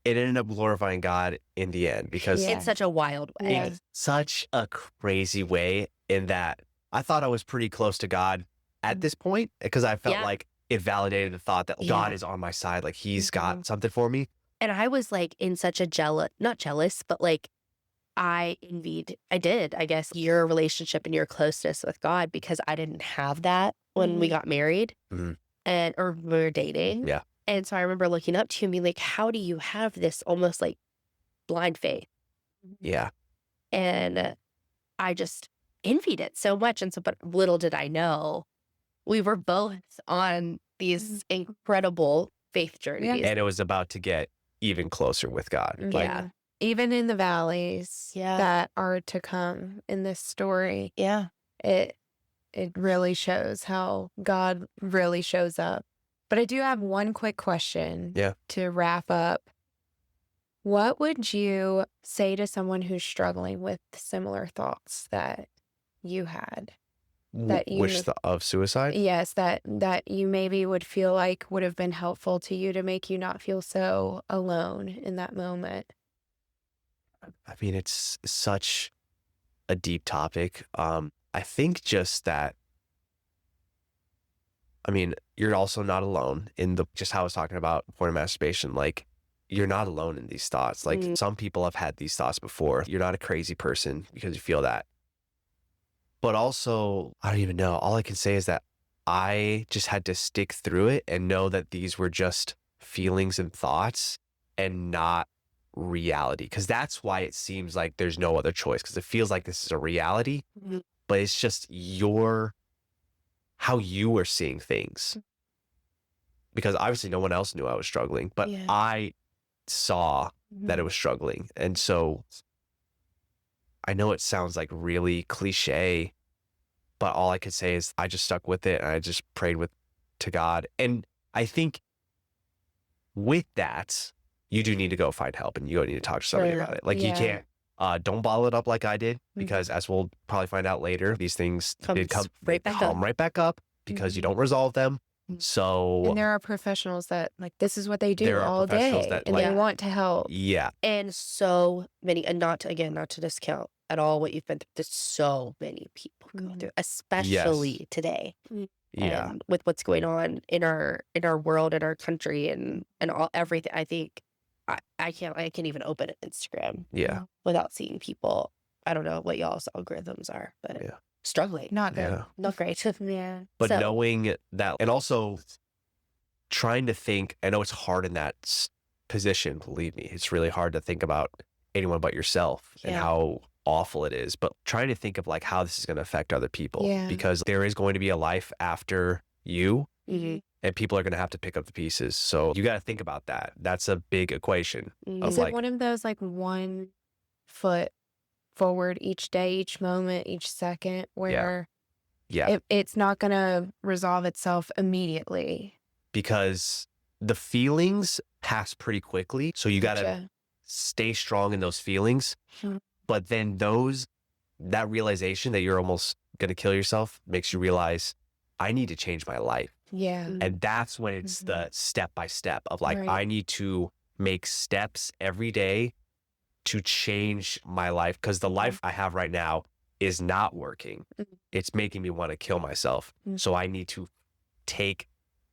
it ended up glorifying God in the end because Yeah. In such a wild way. Yeah. in such a crazy way in that I thought I was pretty close to God at this point because I felt Yeah. like it validated the thought that Yeah. God is on my side. Like he's got something for me. And I was like in such a not jealous, but like I did, I guess, your relationship and your closeness with God because I didn't have that when we got married Mhm. or we were dating. Yeah. And so I remember looking up to you and being like, how do you have this almost like blind faith? Yeah. And I just envied it so much. And so, but little did I know, we were both on these incredible faith journeys. And it was about to get even closer with God. Like, Yeah. Even in the valleys Yeah. that are to come in this story, Yeah. it really shows how God really shows up. But I do have one quick question Yeah. to wrap up. What would you say to someone who's struggling with similar thoughts that you had? That you which of suicide? Yes, that you maybe would feel like would have been helpful to you to make you not feel so alone in that moment. I mean, it's such a deep topic. I think just that, I mean, you're also not alone in just how I was talking about porn and masturbation. Like, you're not alone in these thoughts. Like, some people have had these thoughts before. You're not a crazy person because you feel that. But also, I don't even know. All I can say is that I just had to stick through it and know that these were just feelings and thoughts and not reality. Because that's why it seems like there's no other choice, because it feels like this is a reality, but it's just how you were seeing things. Because obviously no one else knew I was struggling, but I saw that it was struggling. And so I know it sounds like really cliche, but all I could say is I just stuck with it and I just prayed to God. And I think with that, you do need to go find help and you need to talk to somebody about it. Like, you can't, don't bottle it up like I did, because as we'll probably find out later, these things did come right back up because you don't resolve them. So, and there are professionals that, like, this is what they do there are all professionals day, that, and like, they want to help. Yeah. And so many, and not to discount at all what you've been through. There's so many people go through, especially today. Yeah. And with what's going on in our world, in our country, and everything. I think I can't even open Instagram without seeing people. I don't know what y'all's algorithms are, but struggling. Not good. Yeah. Not great. But knowing that, and also trying to think, I know it's hard in that position, believe me, it's really hard to think about anyone but yourself and how awful it is, but trying to think of like how this is going to affect other people, because there is going to be a life after you, and people are going to have to pick up the pieces. So you got to think about that. That's a big equation. Is it one of those, like, 1 foot forward each day, each moment, each second, where it's not going to resolve itself immediately? Because the feelings pass pretty quickly. So you got to stay strong in those feelings. But then that realization that you're almost going to kill yourself makes you realize, I need to change my life. Yeah. And that's when it's the step by step of like, I need to make steps every day to change my life, because the life I have right now is not working. It's making me want to kill myself. So I need to it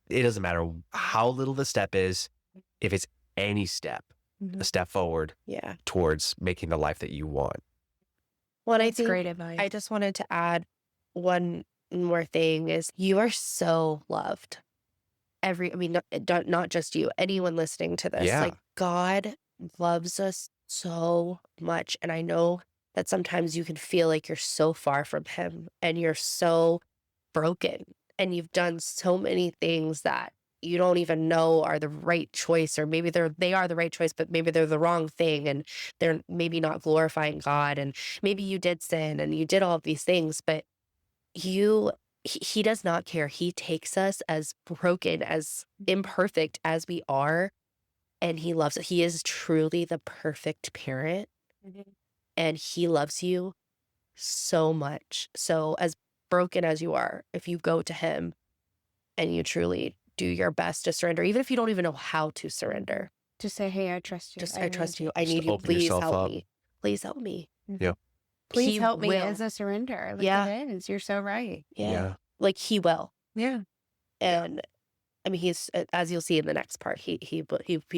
doesn't matter how little the step is, if it's any step, a step forward towards making the life that you want. Well, and I That's think great advice. I just wanted to add one more thing is you are so loved. Not just you, anyone listening to this, like, God loves us so much. And I know that sometimes you can feel like you're so far from him and you're so broken and you've done so many things that you don't even know are the right choice, or maybe they are the right choice, but maybe they're the wrong thing and they're maybe not glorifying God, and maybe you did sin and you did all of these things, but he does not care. He takes us as broken, as imperfect as we are, and he loves it. He is truly the perfect parent, and he loves you so much. So as broken as you are, if you go to him and you truly do your best to surrender, even if you don't even know how to surrender, Just say, hey, I trust you. I trust you. I Just need you. open Please yourself help up. me. Please help me. Yeah. Please He help me will. as a surrender. Like, it is. You're so right. Yeah. Like, he will. Yeah. And I mean, he's, as you'll see in the next part, he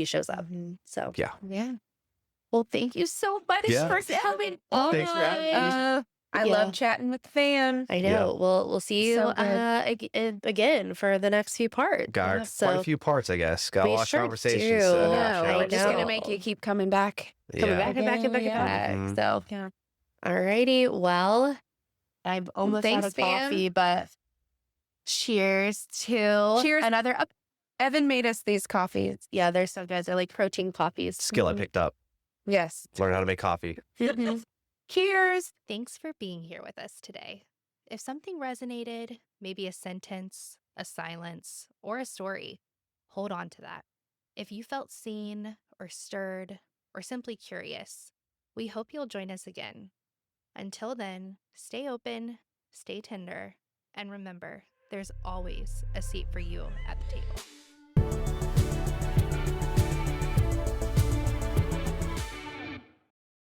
shows up. So Yeah. well, thank you so much for coming on. Thanks for having me. I love chatting with the fam. I know. We'll see you So good. again for the next few parts. Got quite a few parts, I guess. Got a We lot of sure conversations. do. To Yeah, hash I out, We're just going to know. make you keep coming back. Coming back and back and back and back. So, alrighty. Well, I'm almost out of coffee, but cheers to another up. Evan made us these coffees. Yeah, they're so good. They're like protein coffees. skill I picked up. Yes. Learn how to make coffee. Cheers. Thanks for being here with us today. If something resonated, maybe a sentence, a silence, or a story, hold on to that. If you felt seen or stirred or simply curious, we hope you'll join us again. Until then, stay open, stay tender, and remember, there's always a seat for you at the table.